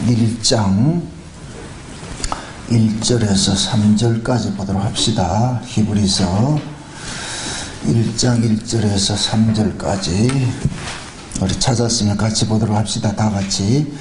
1장 1절에서 3절까지 보도록 합시다. 히브리서 1장 1절에서 3절까지 우리 찾았으면 같이 보도록 합시다. 다 같이.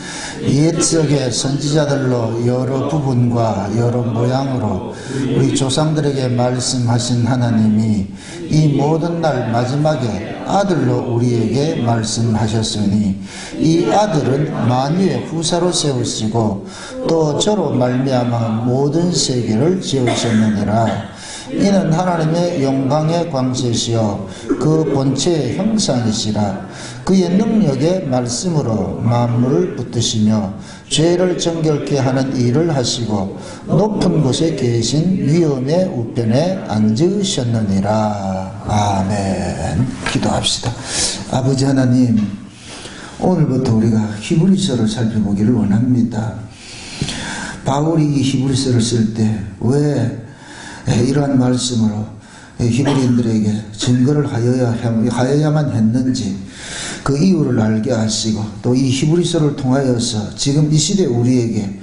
옛적의 선지자들로 여러 부분과 여러 모양으로 우리 조상들에게 말씀하신 하나님이 이 모든 날 마지막에 아들로 우리에게 말씀하셨으니 이 아들은 만유의 후사로 세우시고 또 저로 말미암아 모든 세계를 지으셨느니라. 이는 하나님의 영광의 광채시여 그 본체의 형상이시라. 그의 능력의 말씀으로 만물을 붙드시며 죄를 정결케 하는 일을 하시고 높은 곳에 계신 위엄의 우편에 앉으셨느니라. 아멘. 기도합시다. 아버지 하나님, 오늘부터 우리가 히브리서를 살펴보기를 원합니다. 바울이 이 히브리서를 쓸 때 왜 이러한 말씀으로 히브리인들에게 증거를 하여야만 했는지 그 이유를 알게 하시고 또 이 히브리서를 통하여서 지금 이 시대 우리에게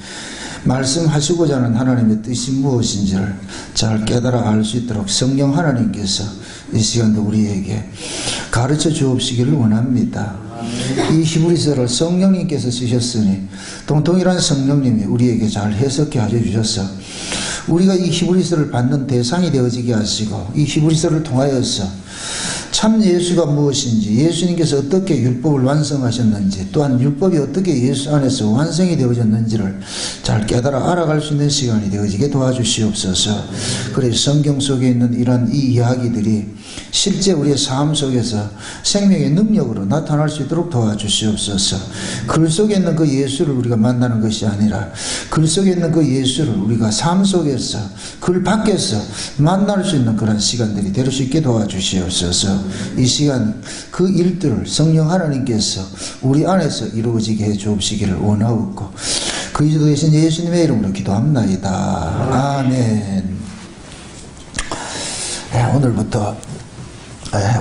말씀하시고자 하는 하나님의 뜻이 무엇인지를 잘 깨달아 알 수 있도록 성령 하나님께서 이 시간도 우리에게 가르쳐 주옵시기를 원합니다. 이 히브리서를 성령님께서 쓰셨으니 동일한 성령님이 우리에게 잘 해석해 주셔서 우리가 이 히브리서를 받는 대상이 되어지게 하시고 이 히브리서를 통하여서 참 예수가 무엇인지, 예수님께서 어떻게 율법을 완성하셨는지, 또한 율법이 어떻게 예수 안에서 완성이 되어졌는지를 잘 깨달아 알아갈 수 있는 시간이 되어지게 도와주시옵소서. 그래서 성경 속에 있는 이러한 이 이야기들이 실제 우리의 삶 속에서 생명의 능력으로 나타날 수 있도록 도와주시옵소서. 글 속에 있는 그 예수를 우리가 만나는 것이 아니라 글 속에 있는 그 예수를 우리가 삶 속에서 글 밖에서 만날 수 있는 그런 시간들이 될 수 있게 도와주시옵소서. 이 시간 그 일들을 성령 하나님께서 우리 안에서 이루어지게 해 주옵시기를 원하옵고 그리스도 되신 예수님의 이름으로 기도합나이다. 아멘. 오늘부터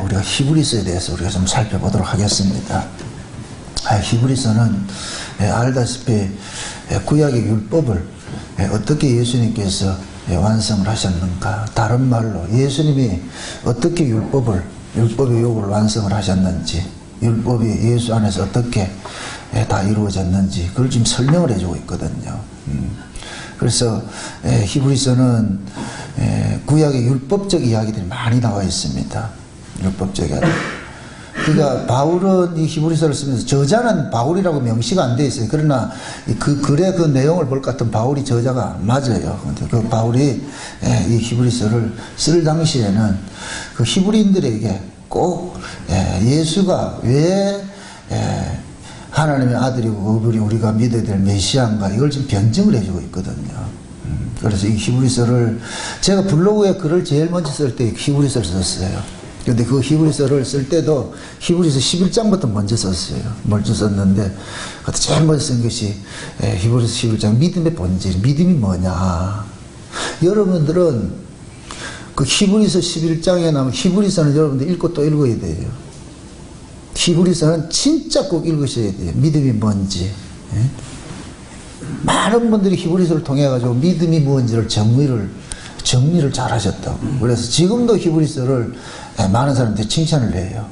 우리가 히브리서에 대해서 우리가 좀 살펴보도록 하겠습니다. 히브리서는 알다시피 구약의 율법을 어떻게 예수님께서 완성을 하셨는가, 다른 말로 예수님이 어떻게 율법의 요구를 완성을 하셨는지, 율법이 예수 안에서 어떻게 다 이루어졌는지 그걸 지금 설명을 해주고 있거든요. 그래서 히브리서는 구약의 율법적 이야기들이 많이 나와 있습니다. 율법적 이야기. 그러니까 바울은 이 히브리서를 쓰면서 저자는 바울이라고 명시가 안 돼 있어요. 그러나 그 글의 그 내용을 볼 것 같은 바울이 저자가 맞아요. 근데 그 바울이 이 히브리서를 쓸 당시에는 그 히브리인들에게 꼭 예수가 왜 하나님의 아들이고 우리가 믿어야 될 메시아인가 이걸 지금 변증을 해주고 있거든요. 그래서 이 히브리서를 제가 블로그에 글을 제일 먼저 쓸 때 히브리서를 썼어요. 근데 그 히브리서를 쓸 때도 히브리서 11장부터 먼저 썼어요. 먼저 썼는데 그때 제일 먼저 쓴 것이 히브리서 11장 믿음의 본질, 믿음이 뭐냐. 여러분들은 그 히브리서 11장에 나오면 히브리서는 여러분들 읽고 또 읽어야 돼요. 히브리서는 진짜 꼭 읽으셔야 돼요. 믿음이 뭔지. 많은 분들이 히브리서를 통해 가지고 믿음이 뭔지를 정리를 잘 하셨다고. 그래서 지금도 히브리서를 많은 사람들이 칭찬을 해요.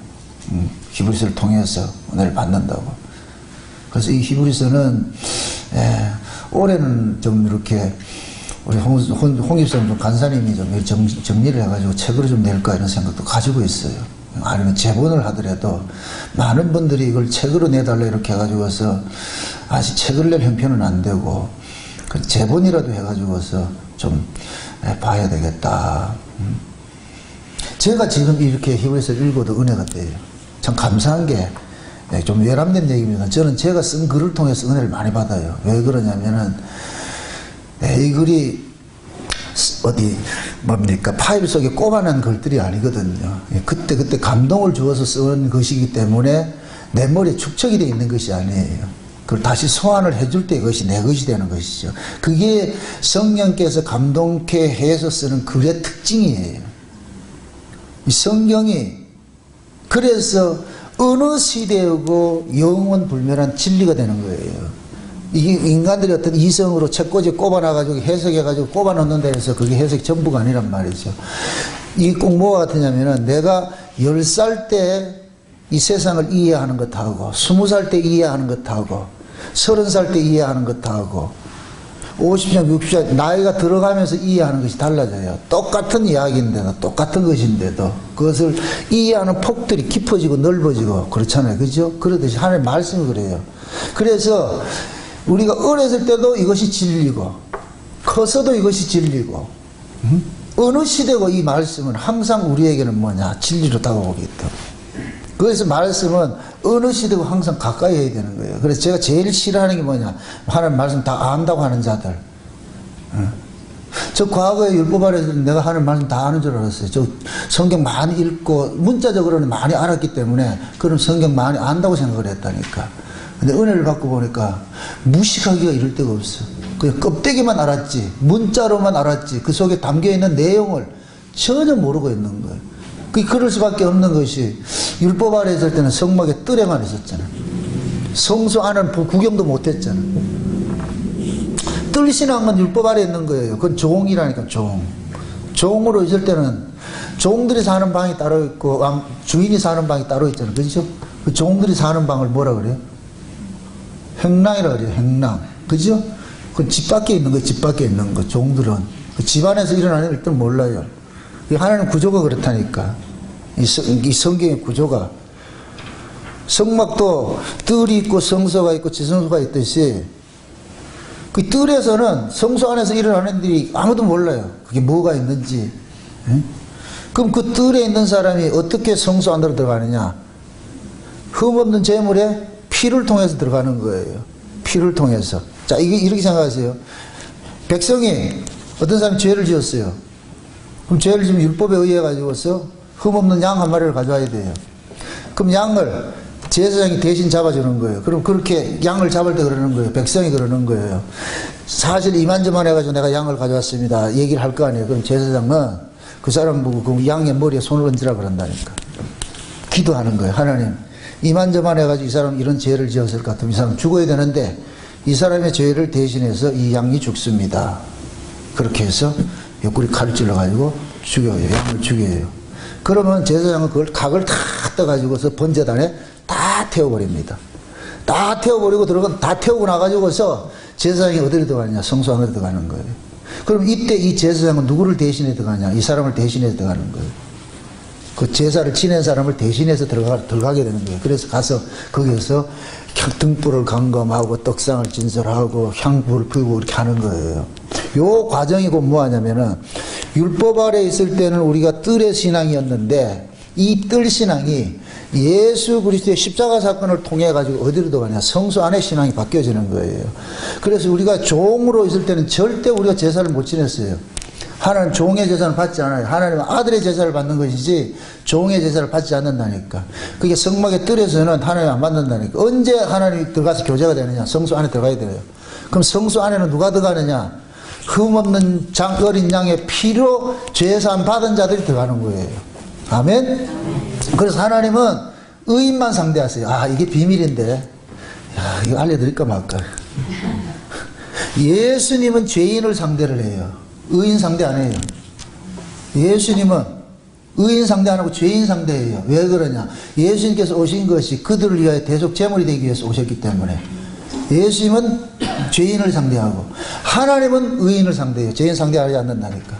히브리서를 통해서 은혜를 받는다고. 그래서 이 히브리서는 올해는 좀 이렇게 우리 홍입사님 좀 간사님이 좀 정리를 해가지고 책으로 좀 낼까 이런 생각도 가지고 있어요. 아니면 제본을 하더라도 많은 분들이 이걸 책으로 내달라 이렇게 해가지고서 아직 책을 낼 형편은 안 되고 그 제본이라도 해가지고서 좀 봐야 되겠다. 제가 지금 이렇게 히브리서를 읽어도 은혜가 돼요. 참 감사한 게 좀 외람된 얘기입니다. 저는 제가 쓴 글을 통해서 은혜를 많이 받아요. 왜 그러냐면은 이 글이 어디 뭡니까 파일 속에 꼽아낸 글들이 아니거든요. 그때 감동을 주어서 쓴 것이기 때문에 내 머리에 축적이 되어 있는 것이 아니에요. 그걸 다시 소환을 해줄 때 그것이 내 것이 되는 것이죠. 그게 성령께서 감동케 해서 쓰는 글의 특징이에요. 이 성경이 그래서 어느 시대이고 영원 불멸한 진리가 되는 거예요. 이 인간들이 어떤 이성으로 책꽂이 꼽아놔가지고 해석해가지고 꼽아놓는다 해서 그게 해석이 전부가 아니란 말이죠. 이게 꼭 뭐가 같으냐면은 내가 10살 때 이 세상을 이해하는 것하고 20살 때 이해하는 것하고 30살 때 이해하는 것하고 50살, 60살 나이가 들어가면서 이해하는 것이 달라져요. 똑같은 이야기인데도 똑같은 것인데도 그것을 이해하는 폭들이 깊어지고 넓어지고 그렇잖아요. 그죠? 그러듯이 하나님의 말씀이 그래요. 그래서 우리가 어렸을 때도 이것이 진리고 커서도 이것이 진리고 어느 시대고 이 말씀은 항상 우리에게는 뭐냐? 진리로 다가오겠다. 그래서 말씀은 어느 시대고 항상 가까이 해야 되는 거예요. 그래서 제가 제일 싫어하는 게 뭐냐? 하나님 말씀 다 안다고 하는 자들. 저 과거에 율법 아래에서 내가 하는 말씀 다 아는 줄 알았어요. 저 성경 많이 읽고 문자적으로는 많이 알았기 때문에 그럼 성경 많이 안다고 생각을 했다니까. 근데 은혜를 받고 보니까 무식하기가 이럴 데가 없어. 그냥 껍데기만 알았지, 문자로만 알았지, 그 속에 담겨있는 내용을 전혀 모르고 있는 거예요. 그럴 수밖에 없는 것이 율법 아래 있을 때는 성막에 뜰에만 있었잖아. 성소 안은 구경도 못했잖아. 뜰신앙은 율법 아래 있는 거예요. 그건 종이라니까, 종. 종으로 있을 때는 종들이 사는 방이 따로 있고 주인이 사는 방이 따로 있잖아. 그죠? 그 종들이 사는 방을 뭐라 그래요? 행랑이라 그래요. 행랑. 그죠? 그건 집 밖에 있는 거예요. 집 밖에 있는 거. 종들은 그 집 안에서 일어나는 일단 몰라요. 하나님 구조가 그렇다니까. 이 성경의 구조가. 성막도 뜰이 있고 성소가 있고 지성소가 있듯이 그 뜰에서는 성소 안에서 일어나는 일이 아무도 몰라요. 그게 뭐가 있는지. 그럼 그 뜰에 있는 사람이 어떻게 성소 안으로 들어가느냐? 흠없는 제물에 피를 통해서 들어가는 거예요. 피를 통해서. 자, 이게 이렇게 생각하세요. 백성이 어떤 사람이 죄를 지었어요. 그럼 죄를 지면 율법에 의해 가지고서 흠없는 양 한 마리를 가져와야 돼요. 그럼 양을 제사장이 대신 잡아주는 거예요. 그럼 그렇게 양을 잡을 때 그러는 거예요. 백성이 그러는 거예요. 사실 이만저만 해가지고 내가 양을 가져왔습니다. 얘기를 할 거 아니에요. 그럼 제사장은 그 사람 보고 그 양의 머리에 손을 얹으라 그런다니까. 기도하는 거예요. 하나님, 이만저만 해가지고 이 사람 이런 죄를 지었을 것 같으면 이 사람 죽어야 되는데 이 사람의 죄를 대신해서 이 양이 죽습니다. 그렇게 해서 옆구리 칼을 찔러가지고 죽여요. 양을 죽여요. 그러면 제사장은 그걸 각을 다 떠가지고서 번제단에 다 태워버립니다. 다 태워버리고 다 태우고 나가지고서 제사장이 어디로 들어가느냐? 성소 안으로 들어가는 거예요. 그럼 이때 이 제사장은 누구를 대신해 들어가냐? 이 사람을 대신해서 들어가는 거예요. 그 제사를 지낸 사람을 대신해서 들어가게 되는 거예요. 그래서 가서 거기에서 등불을 감금하고 떡상을 진설하고 향불을 피우고 이렇게 하는 거예요. 요 과정이 곧 뭐하냐면은 율법 아래 있을 때는 우리가 뜰의 신앙이었는데 이 뜰 신앙이 예수 그리스도의 십자가 사건을 통해 가지고 어디로 들어가냐? 성소 안의 신앙이 바뀌어지는 거예요. 그래서 우리가 종으로 있을 때는 절대 우리가 제사를 못 지냈어요. 하나님 종의 제사를 받지 않아요. 하나님은 아들의 제사를 받는 것이지 종의 제사를 받지 않는다니까. 그게 성막의 뜰에서는 하나님 안 받는다니까. 언제 하나님이 들어가서 교제가 되느냐? 성소 안에 들어가야 돼요. 그럼 성소 안에는 누가 들어가느냐? 흠없는 어린 양의 피로 죄사함 받은 자들이 들어가는 거예요. 아멘? 그래서 하나님은 의인만 상대하세요. 아, 이게 비밀인데. 야, 이거 알려드릴까 말까. 예수님은 죄인을 상대를 해요. 의인 상대 안 해요. 예수님은 의인 상대 안 하고 죄인 상대해요. 왜 그러냐? 예수님께서 오신 것이 그들을 위하여 대속 제물이 되기 위해서 오셨기 때문에. 예수님은 죄인을 상대하고 하나님은 의인을 상대해요. 죄인 상대하지 않는다니까.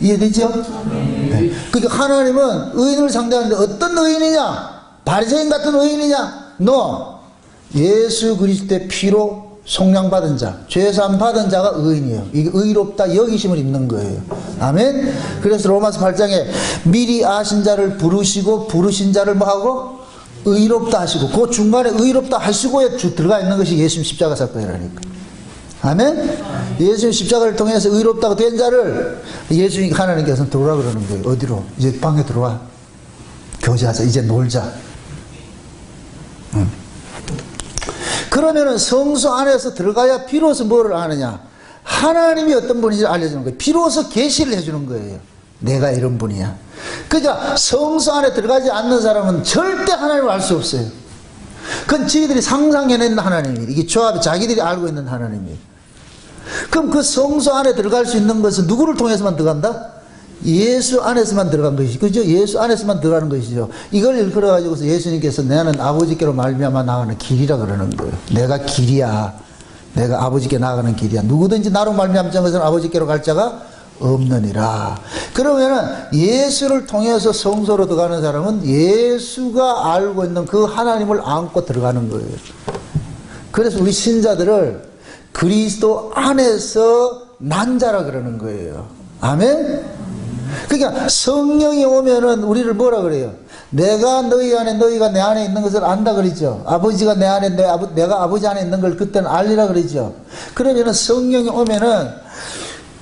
이해되죠? 네. 그러니까 하나님은 의인을 상대하는데 어떤 의인이냐? 바리새인 같은 의인이냐? No. 예수 그리스도의 피로 속량받은 자, 죄사함 받은 자가 의인이에요. 이게 의롭다 여기심을 입는 거예요. 아멘? 그래서 로마서 8장에 미리 아신 자를 부르시고 부르신 자를 뭐하고? 의롭다 하시고 그 중간에 의롭다 하시고에 들어가 있는 것이 예수님 십자가 사건이라니까. 아멘? 예수님 십자가를 통해서 의롭다고 된 자를 예수님 하나님께서는 들어오라 그러는 거예요. 어디로? 이제 방에 들어와. 교제하자. 이제 놀자. 그러면은 성소 안에서 들어가야 비로소 뭐를 아느냐? 하나님이 어떤 분인지 알려주는 거예요. 비로소 계시를 해주는 거예요. 내가 이런 분이야. 그러니까 성소 안에 들어가지 않는 사람은 절대 하나님을 알 수 없어요. 그건 지들이 상상해낸 하나님이에요. 이게 조합이 자기들이 알고 있는 하나님이에요. 그럼 그 성소 안에 들어갈 수 있는 것은 누구를 통해서만 들어간다? 예수 안에서만 들어간 것이죠. 그죠? 예수 안에서만 들어가는 것이죠. 이걸 일컬어가지고서 예수님께서 나는 아버지께로 말미암아 나가는 길이라 그러는 거예요. 내가 길이야. 내가 아버지께 나가는 길이야. 누구든지 나로 말미암지 않은 것은 아버지께로 갈 자가 없느니라. 그러면은 예수를 통해서 성소로 들어가는 사람은 예수가 알고 있는 그 하나님을 안고 들어가는 거예요. 그래서 우리 신자들을 그리스도 안에서 난 자라 그러는 거예요. 아멘? 그러니까 성령이 오면은 우리를 뭐라 그래요? 내가 너희 안에 너희가 내 안에 있는 것을 안다 그러죠. 아버지가 내 안에 내가 아버지 안에 있는 걸 그때는 알리라 그러죠. 그러면은 성령이 오면은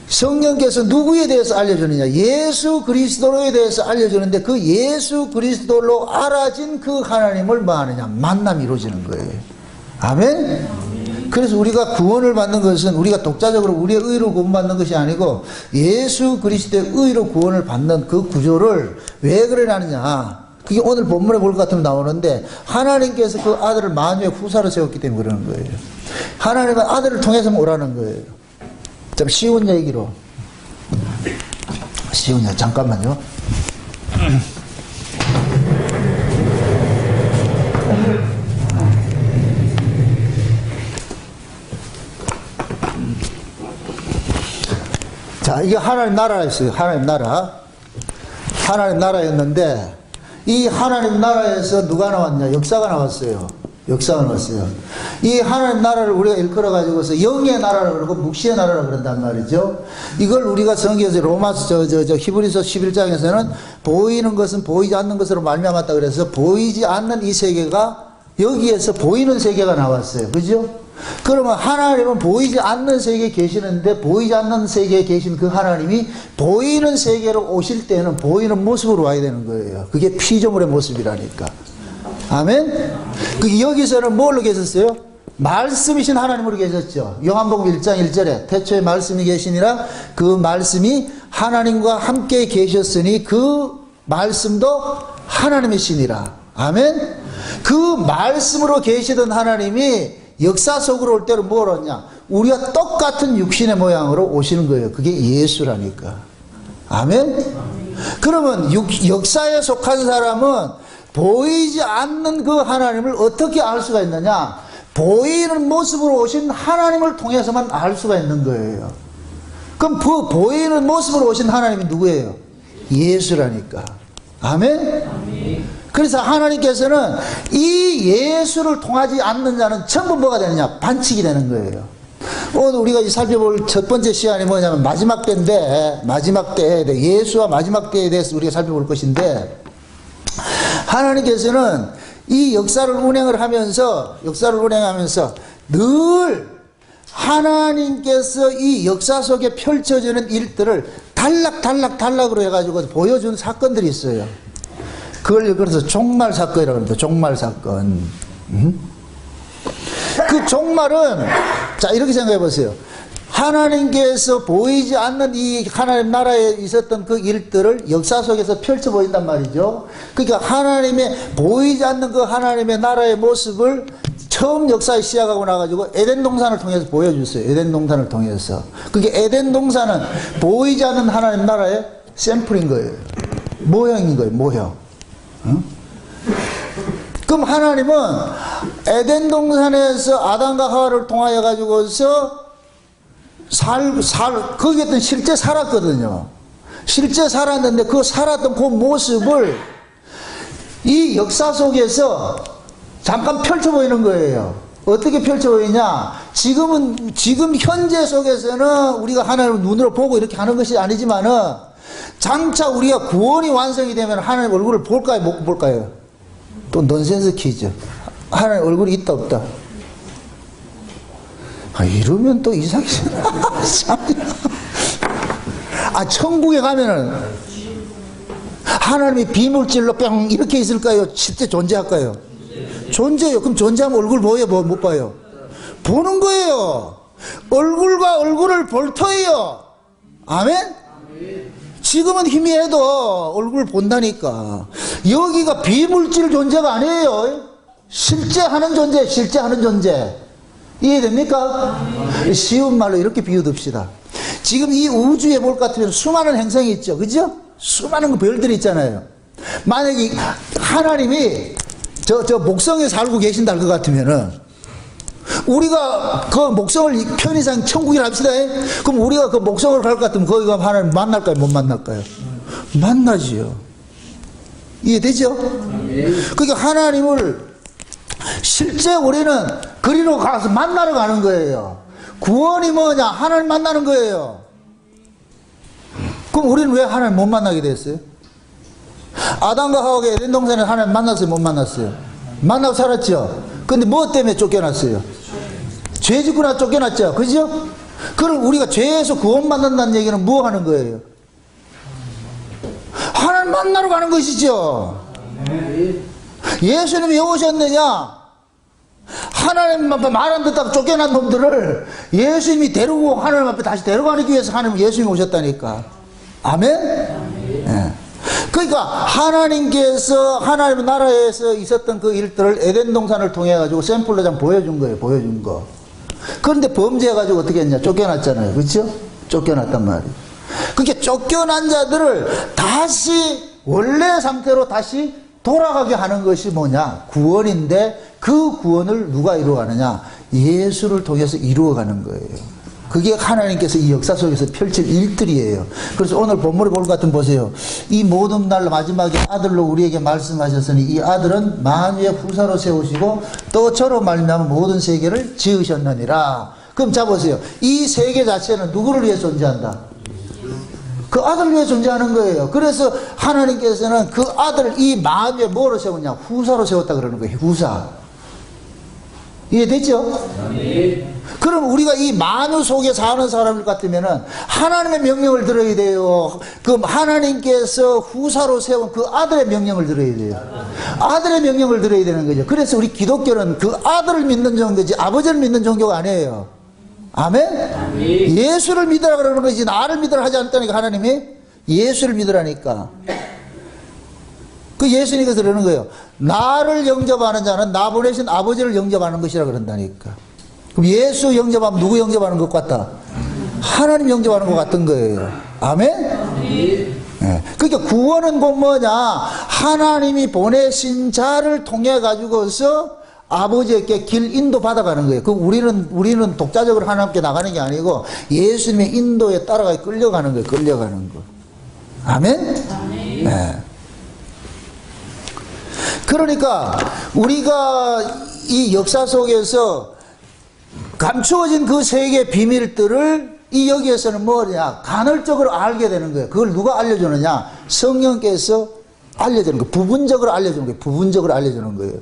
성령께서 누구에 대해서 알려주느냐? 예수 그리스도로에 대해서 알려주는데 그 예수 그리스도로 알아진 그 하나님을 뭐 하느냐? 만남이 이루어지는 거예요. 아멘? 그래서 우리가 구원을 받는 것은 우리가 독자적으로 우리의 의로 구원받는 것이 아니고 예수 그리스도의 의로 구원을 받는 그 구조를 왜 그러냐느냐? 그게 오늘 본문에 볼 것 같으면 나오는데 하나님께서 그 아들을 만유의 후사로 세웠기 때문에 그러는 거예요. 하나님은 아들을 통해서만 오라는 거예요. 좀 쉬운 얘기로. 쉬운 얘기 잠깐만요. 자, 이게 하나님 나라였어요. 하나님 나라. 하나님 나라였는데 이 하나님 나라에서 누가 나왔냐? 역사가 나왔어요. 역사가 나왔어요. 이 하나님 나라를 우리가 일컬어 가지고서 영의 나라라 그러고 묵시의 나라라 그런단 말이죠. 이걸 우리가 성경에서 로마서 히브리서 11장에서는 보이는 것은 보이지 않는 것으로 말미암았다 그래서 보이지 않는 이 세계가 여기에서 보이는 세계가 나왔어요. 그죠? 그러면 하나님은 보이지 않는 세계에 계시는데 보이지 않는 세계에 계신 그 하나님이 보이는 세계로 오실 때는 보이는 모습으로 와야 되는 거예요. 그게 피조물의 모습이라니까. 아멘? 여기서는 뭘로 계셨어요? 말씀이신 하나님으로 계셨죠. 요한복음 1장 1절에 태초에 말씀이 계시니라 그 말씀이 하나님과 함께 계셨으니 그 말씀도 하나님이시니라. 아멘? 그 말씀으로 계시던 하나님이 역사 속으로 올 때는 뭘 하냐? 우리가 똑같은 육신의 모양으로 오시는 거예요. 그게 예수라니까. 아멘? 그러면 역사에 속한 사람은 보이지 않는 그 하나님을 어떻게 알 수가 있느냐? 보이는 모습으로 오신 하나님을 통해서만 알 수가 있는 거예요. 그럼 그 보이는 모습으로 오신 하나님이 누구예요? 예수라니까. 아멘? 그래서 하나님께서는 이 예수를 통하지 않는 자는 전부 뭐가 되느냐? 반칙이 되는 거예요. 오늘 우리가 살펴볼 첫 번째 시간이 뭐냐면 마지막 때인데, 마지막 때, 예수와 마지막 때에 대해서 우리가 살펴볼 것인데, 하나님께서는 이 역사를 운행하면서 늘 하나님께서 이 역사 속에 펼쳐지는 일들을 단락으로 해가지고 보여준 사건들이 있어요. 그걸 그래서 종말 사건이라고 합니다. 종말 사건. 그 종말은, 자, 이렇게 생각해 보세요. 하나님께서 보이지 않는 이 하나님 나라에 있었던 그 일들을 역사 속에서 펼쳐 보인단 말이죠. 그러니까 하나님의 보이지 않는 그 하나님의 나라의 모습을 처음 역사에 시작하고 나가지고 에덴 동산을 통해서 보여줬어요. 에덴 동산을 통해서. 그게 에덴 동산은 보이지 않는 하나님 나라의 샘플인 거예요. 모형인 거예요. 모형. 응? 그럼 하나님은 에덴 동산에서 아담과 하와를 통하여 가지고서 거기에 있던 실제 살았거든요. 실제 살았는데 그 살았던 그 모습을 이 역사 속에서 잠깐 펼쳐 보이는 거예요. 어떻게 펼쳐 보이냐? 지금 현재 속에서는 우리가 하나님을 눈으로 보고 이렇게 하는 것이 아니지만은 장차 우리가 구원이 완성이 되면 하나님 얼굴을 볼까요? 못 볼까요? 또 넌센스 퀴즈. 하나님 얼굴이 있다 없다? 이러면 또 이상해져. 천국에 가면은 하나님이 비물질로 뿅 이렇게 있을까요? 실제 존재할까요? 존재해요. 그럼 존재하면 얼굴 보여요? 못 봐요? 보는 거예요. 얼굴과 얼굴을 볼 터예요. 아멘? 지금은 희미해도 얼굴 본다니까. 여기가 비물질 존재가 아니에요. 실제 하는 존재, 실제 하는 존재. 이해됩니까? 쉬운 말로 이렇게 비유둡시다. 지금 이 우주에 볼 것 같으면 수많은 행성이 있죠. 그죠? 수많은 별들이 있잖아요. 만약에 하나님이 저 목성에 살고 계신다 할 것 같으면은 우리가 그 목성을 편의상 천국이라 합시다. 그럼 우리가 그 목성을 갈 것 같으면 거기 가면 하나님 만날까요? 못 만날까요? 만나지요. 이해되죠? 그러니까 하나님을 실제 우리는 그리로 가서 만나러 가는 거예요. 구원이 뭐냐? 하나님 만나는 거예요. 그럼 우리는 왜 하나님 못 만나게 됐어요? 아담과 하와가 에덴 동산에 하나님 만났어요? 못 만났어요? 만나고 살았죠? 근데 뭐 때문에 쫓겨났어요? 죄 짓고 나 쫓겨났죠? 그죠? 그럼 우리가 죄에서 구원받는다는 얘기는 뭐 하는 거예요? 하나님 만나러 가는 것이죠. 예수님이 왜 오셨느냐? 하나님 앞에 말 안 듣다가 쫓겨난 놈들을 예수님이 데리고 하나님 앞에 다시 데려가기 위해서 하나님 예수님이 오셨다니까. 아멘? 네. 그러니까 하나님께서 하나님의 나라에서 있었던 그 일들을 에덴 동산을 통해 가지고 샘플로 좀 보여준 거예요. 보여준 거. 그런데 범죄해가지고 어떻게 했냐? 쫓겨났잖아요. 그렇죠? 쫓겨났단 말이에요. 그렇게 쫓겨난 자들을 다시 원래 상태로 다시 돌아가게 하는 것이 뭐냐? 구원인데 그 구원을 누가 이루어가느냐? 예수를 통해서 이루어가는 거예요. 그게 하나님께서 이 역사 속에서 펼칠 일들이에요. 그래서 오늘 본문에 볼 것 같으면 보세요. 이 모든 날 마지막에 아들로 우리에게 말씀하셨으니 이 아들은 만유의 후사로 세우시고 또 저로 말미암아 모든 세계를 지으셨느니라. 그럼 자 보세요. 이 세계 자체는 누구를 위해 존재한다? 그 아들을 위해 존재하는 거예요. 그래서 하나님께서는 그 아들을 이 만유에 뭐로 세웠냐? 후사로 세웠다 그러는 거예요. 후사. 이해됐죠? 그럼 우리가 이 만유 속에 사는 사람들 같으면은 하나님의 명령을 들어야 돼요. 그럼 하나님께서 후사로 세운 그 아들의 명령을 들어야 돼요. 아들의 명령을 들어야 되는 거죠. 그래서 우리 기독교는 그 아들을 믿는 종교지 아버지를 믿는 종교가 아니에요. 아멘? 예수를 믿으라 그러는 거지 나를 믿으라 하지 않다니까. 하나님이 예수를 믿으라니까. 그 예수님께서 그러는 거예요. 나를 영접하는 자는 나 보내신 아버지를 영접하는 것이라 그런다니까. 그럼 예수 영접하면 누구 영접하는 것 같다? 하나님 영접하는 것 같은 거예요. 아멘? 네. 그러니까 구원은 곧 뭐냐? 하나님이 보내신 자를 통해 가지고서 아버지에게 길 인도 받아가는 거예요. 그 우리는 독자적으로 하나님께 나가는 게 아니고 예수님의 인도에 따라가 끌려가는 거예요. 끌려가는 거. 아멘? 네. 그러니까 우리가 이 역사 속에서 감추어진 그 세계의 비밀들을 이 여기에서는 뭐냐? 간헐적으로 알게 되는 거예요. 그걸 누가 알려주느냐? 성령께서 알려주는 거예요. 부분적으로 알려주는 거예요. 부분적으로 알려주는 거예요.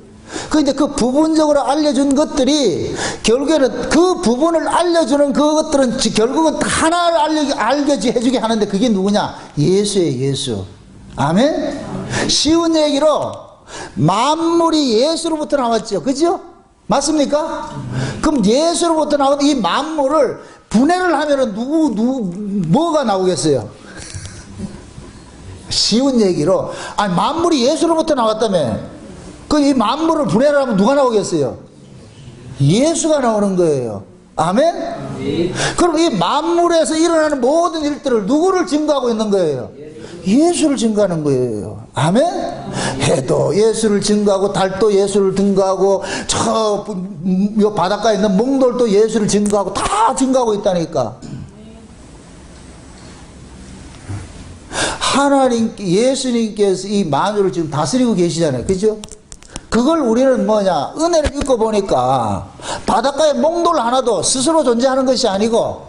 그런데 그 부분적으로 알려준 것들이 결국에는 그 부분을 알려주는 그것들은 결국은 하나를 알게 해주게 하는데 그게 누구냐? 예수예요. 예수. 아멘? 쉬운 얘기로 만물이 예수로부터 나왔죠. 그죠? 맞습니까? 그럼 예수로부터 나온 이 만물을 분해를 하면은 뭐가 나오겠어요? 쉬운 얘기로, 아니, 만물이 예수로부터 나왔다며. 그 이 만물을 분해를 하면 누가 나오겠어요? 예수가 나오는 거예요. 아멘? 그럼 이 만물에서 일어나는 모든 일들을 누구를 증거하고 있는 거예요? 예수를 증거하는 거예요. 아멘? 해도 예수를 증거하고 달도 예수를 증거하고 저 바닷가에 있는 몽돌도 예수를 증거하고 다 증거하고 있다니까. 하나님 예수님께서 이 만유를 지금 다스리고 계시잖아요. 그죠? 그걸 우리는 뭐냐? 은혜를 입고 보니까 바닷가에 몽돌 하나도 스스로 존재하는 것이 아니고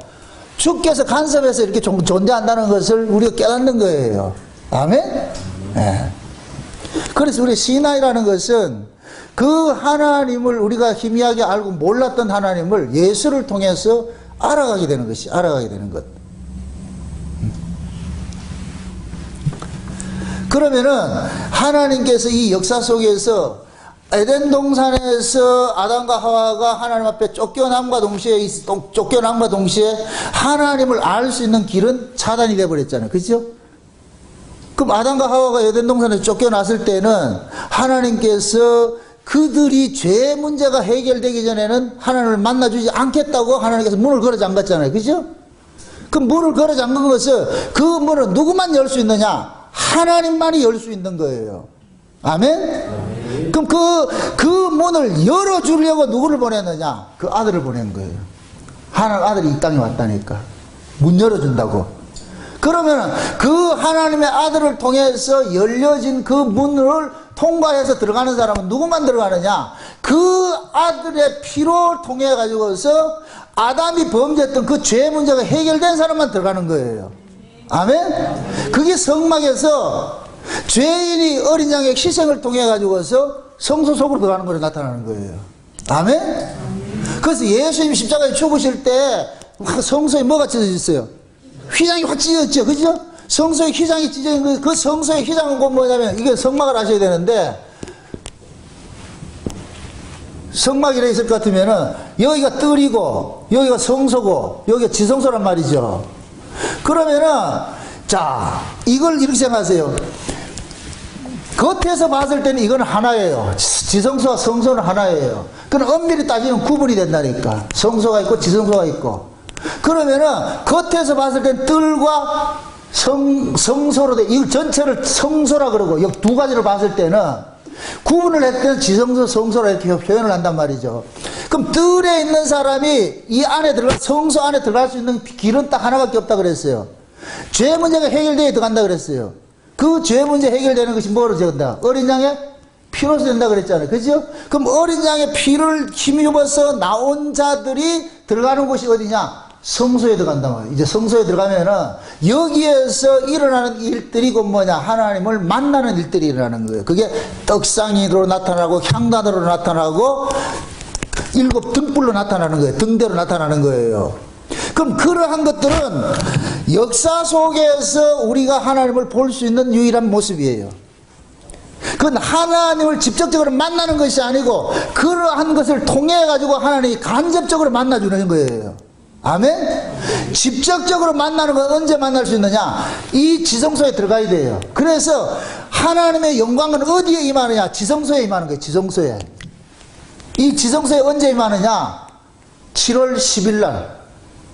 주께서 간섭해서 이렇게 존재한다는 것을 우리가 깨닫는 거예요. 아멘? 네. 그래서 우리 시나이라는 것은 그 하나님을 우리가 희미하게 알고 몰랐던 하나님을 예수를 통해서 알아가게 되는 것이, 알아가게 되는 것. 그러면은 하나님께서 이 역사 속에서 에덴 동산에서 아담과 하와가 하나님 앞에 쫓겨남과 동시에 하나님을 알 수 있는 길은 차단이 되어버렸잖아요. 그죠? 그럼 아담과 하와가 에덴 동산에서 쫓겨났을 때는 하나님께서 그들이 죄 문제가 해결되기 전에는 하나님을 만나주지 않겠다고 하나님께서 문을 걸어 잠갔잖아요. 그죠? 그 문을 걸어 잠근 것은 그 문을 누구만 열 수 있느냐? 하나님만이 열 수 있는 거예요. 아멘? 그럼 그 문을 열어주려고 누구를 보냈느냐? 그 아들을 보낸 거예요. 하나님 아들이 이 땅에 왔다니까. 문 열어준다고. 그러면 그 하나님의 아들을 통해서 열려진 그 문을 통과해서 들어가는 사람은 누구만 들어가느냐? 그 아들의 피로 통해 가지고서 아담이 범죄했던 그 죄 문제가 해결된 사람만 들어가는 거예요. 아멘? 그게 성막에서 죄인이 어린 양의 희생을 통해 가지고서 성소 속으로 들어가는 거로 나타나는 거예요. 아멘? 그래서 예수님 십자가에 죽으실 때 성소에 뭐가 찢어져 있어요? 휘장이 확 찢어졌죠. 그죠? 성소에 휘장이 찢어진 거, 그 성소의 휘장은 곧 뭐냐면, 이게 성막을 아셔야 되는데, 성막이라 있을 것 같으면은, 여기가 뜰이고, 여기가 성소고, 여기가 지성소란 말이죠. 그러면은, 자, 이걸 이렇게 생각하세요. 겉에서 봤을 때는 이건 하나예요. 지성소와 성소는 하나예요. 그럼 엄밀히 따지면 구분이 된다니까. 성소가 있고, 지성소가 있고. 그러면은 겉에서 봤을 땐 뜰과 성소로 돼. 이 전체를 성소라 그러고, 이 두 가지를 봤을 때는 구분을 했을 때는 지성소, 성소라 이렇게 표현을 한단 말이죠. 그럼 뜰에 있는 사람이 이 안에 성소 안에 들어갈 수 있는 길은 딱 하나밖에 없다 그랬어요. 죄 문제가 해결되어 들어간다 그랬어요. 그 죄 문제 해결되는 것이 뭐로 된다? 어린 양의 피로서 된다 그랬잖아요. 그죠? 그럼 어린 양의 피를 힘입어서 나온 자들이 들어가는 곳이 어디냐? 성소에 들어간단 말이에요. 이제 성소에 들어가면은 여기에서 일어나는 일들이 곧 뭐냐? 하나님을 만나는 일들이 일어나는 거예요. 그게 떡상이로 나타나고 향단으로 나타나고 일곱 등불로 나타나는 거예요. 등대로 나타나는 거예요. 그럼 그러한 것들은 역사 속에서 우리가 하나님을 볼 수 있는 유일한 모습이에요. 그건 하나님을 직접적으로 만나는 것이 아니고 그러한 것을 통해 가지고 하나님이 간접적으로 만나주는 거예요. 아멘? 직접적으로 만나는 건 언제 만날 수 있느냐? 이 지성소에 들어가야 돼요. 그래서 하나님의 영광은 어디에 임하느냐? 지성소에 임하는 거예요. 지성소에. 이 지성소에 언제 임하느냐? 7월 10일 날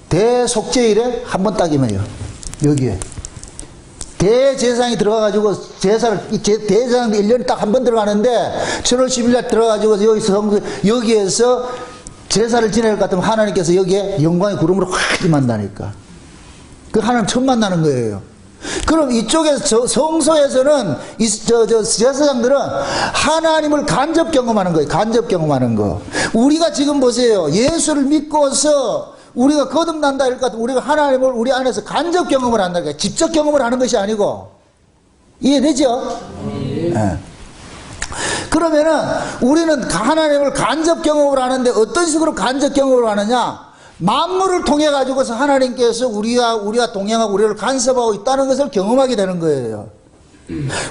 대속죄일에 한 번 딱 임해요. 여기에 대제사장이 들어가가지고 대제사장도 1년에 딱 한 번 들어가는데 7월 10일 날 들어가가지고 여기에서 제사를 지낼 것 같으면 하나님께서 여기에 영광의 구름으로 확 임한다니까. 그 하나님 처음 만나는 거예요. 그럼 이쪽에서 성소에서는 제사장들은 하나님을 간접 경험하는 거예요. 간접 경험하는 거. 우리가 지금 보세요. 예수를 믿고서 우리가 거듭난다 할 것 같으면 우리가 하나님을 우리 안에서 간접 경험을 한다니까. 직접 경험을 하는 것이 아니고. 이해되죠? 네. 그러면은 우리는 하나님을 간접 경험을 하는데 어떤 식으로 간접 경험을 하느냐? 만물을 통해 가지고서 하나님께서 우리와 동행하고 우리를 간섭하고 있다는 것을 경험하게 되는 거예요.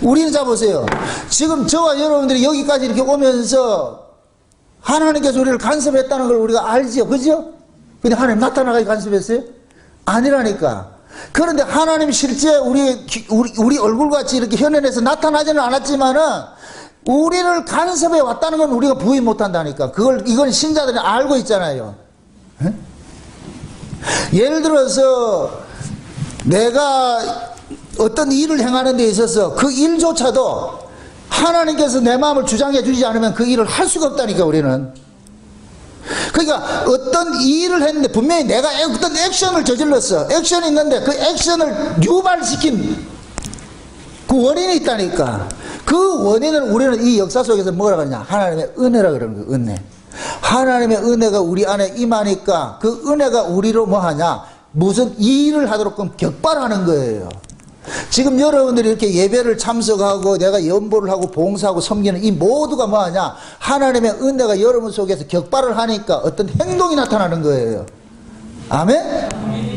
우리는 자 보세요. 지금 저와 여러분들이 여기까지 이렇게 오면서 하나님께서 우리를 간섭했다는 걸 우리가 알지요. 그죠? 근데 하나님 나타나가지고 간섭했어요? 아니라니까. 그런데 하나님 실제 우리 얼굴같이 이렇게 현현해서 나타나지는 않았지만은 우리를 간섭해 왔다는 건 우리가 부인 못한다니까. 이건 신자들이 알고 있잖아요. 에? 예를 들어서 내가 어떤 일을 행하는 데 있어서 그 일조차도 하나님께서 내 마음을 주장해 주지 않으면 그 일을 할 수가 없다니까. 우리는 그러니까 어떤 일을 했는데 분명히 내가 어떤 액션을 저질렀어. 액션이 있는데 그 액션을 유발시킨 그 원인이 있다니까. 그 원인을 우리는 이 역사 속에서 뭐라고 하냐? 하나님의 은혜라 그러는 거예요. 은혜. 하나님의 은혜가 우리 안에 임하니까 그 은혜가 우리로 뭐 하냐? 무슨 일을 하도록 격발하는 거예요. 지금 여러분들이 이렇게 예배를 참석하고 내가 연보를 하고 봉사하고 섬기는 이 모두가 뭐 하냐? 하나님의 은혜가 여러분 속에서 격발을 하니까 어떤 행동이 나타나는 거예요. 아멘?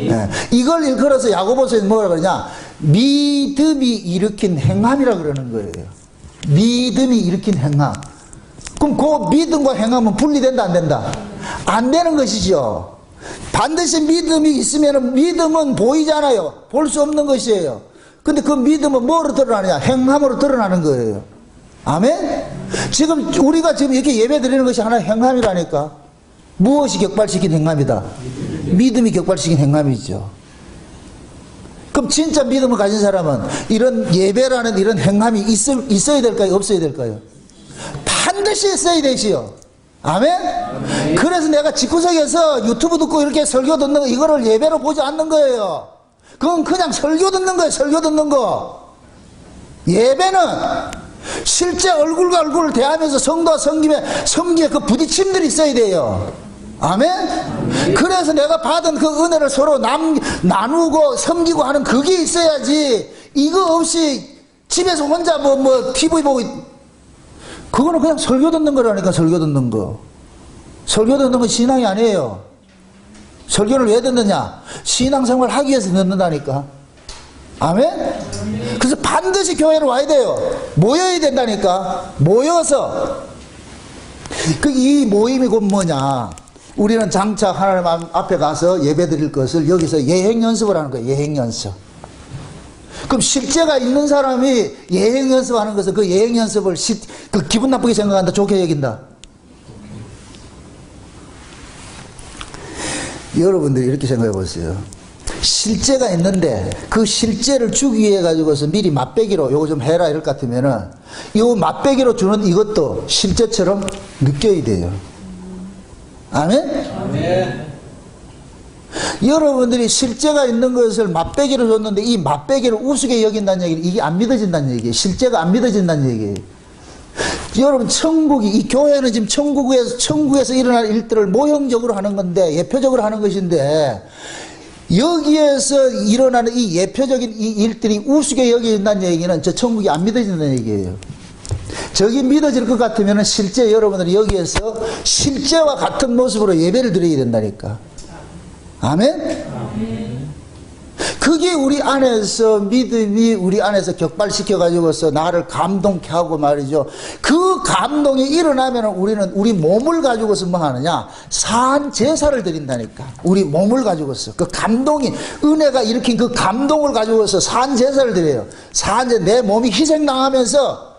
네. 이걸 일컬어서 야고보서에 뭐라 그러냐? 믿음이 일으킨 행함이라 그러는 거예요. 믿음이 일으킨 행함. 그럼 그 믿음과 행함은 분리된다 안 된다? 안 되는 것이죠. 반드시 믿음이 있으면 믿음은 보이잖아요. 볼 수 없는 것이에요. 근데 그 믿음은 뭐로 드러나느냐? 행함으로 드러나는 거예요. 아멘? 지금 우리가 지금 이렇게 예배 드리는 것이 하나의 행함이라니까. 무엇이 격발시킨 행함이다? 믿음이 격발시킨 행함이죠. 그럼 진짜 믿음을 가진 사람은 이런 예배라는 이런 행함이 있어야 될까요? 없어야 될까요? 반드시 있어야 되지요. 아멘? 그래서 내가 집구석에서 유튜브 듣고 이렇게 설교 듣는 거, 이거를 예배로 보지 않는 거예요. 그건 그냥 설교 듣는 거예요. 설교 듣는 거. 예배는 실제 얼굴과 얼굴을 대하면서 성도와 성기의 그 부딪힘들이 있어야 돼요. 아멘? 그래서 내가 받은 그 은혜를 서로 나누고 섬기고 하는 그게 있어야지, 이거 없이 집에서 혼자 TV 보고, 그거는 그냥 설교 듣는 거라니까. 설교 듣는 거. 설교 듣는 건 신앙이 아니에요. 설교를 왜 듣느냐? 신앙생활 하기 위해서 듣는다니까. 아멘? 그래서 반드시 교회로 와야 돼요. 모여야 된다니까. 모여서. 이 모임이 곧 뭐냐? 우리는 장차 하나님 앞에 가서 예배 드릴 것을 여기서 예행 연습을 하는 거예요. 예행 연습. 그럼 실제가 있는 사람이 예행 연습하는 것은 그 예행 연습을 기분 나쁘게 생각한다, 좋게 여긴다? 여러분들이 이렇게 생각해 보세요. 실제가 있는데 그 실제를 주기 위해 가지고서 미리 맛배기로 요거 좀 해라 이럴 것 같으면은 요 맛배기로 주는 이것도 실제처럼 느껴야 돼요. 아멘? 아멘. 여러분들이 실제가 있는 것을 맛배기로 줬는데 이 맛배기를 우습게 여긴다는 얘기는 이게 안 믿어진다는 얘기예요. 실제가 안 믿어진다는 얘기예요. 여러분, 이 교회는 지금 천국에서 일어날 일들을 모형적으로 하는 건데, 예표적으로 하는 것인데, 여기에서 일어나는 이 예표적인 이 일들이 우습게 여겨진다는 얘기는 저 천국이 안 믿어진다는 얘기예요. 저기 믿어질 것 같으면 실제 여러분들이 여기에서 실제와 같은 모습으로 예배를 드려야 된다니까. 아멘? 그게 우리 안에서 믿음이 우리 안에서 격발시켜가지고서 나를 감동케 하고 말이죠. 그 감동이 일어나면 우리는 우리 몸을 가지고서 뭐 하느냐? 산 제사를 드린다니까. 우리 몸을 가지고서. 그 감동이, 은혜가 일으킨 그 감동을 가지고서 산 제사를 드려요. 내 몸이 희생당하면서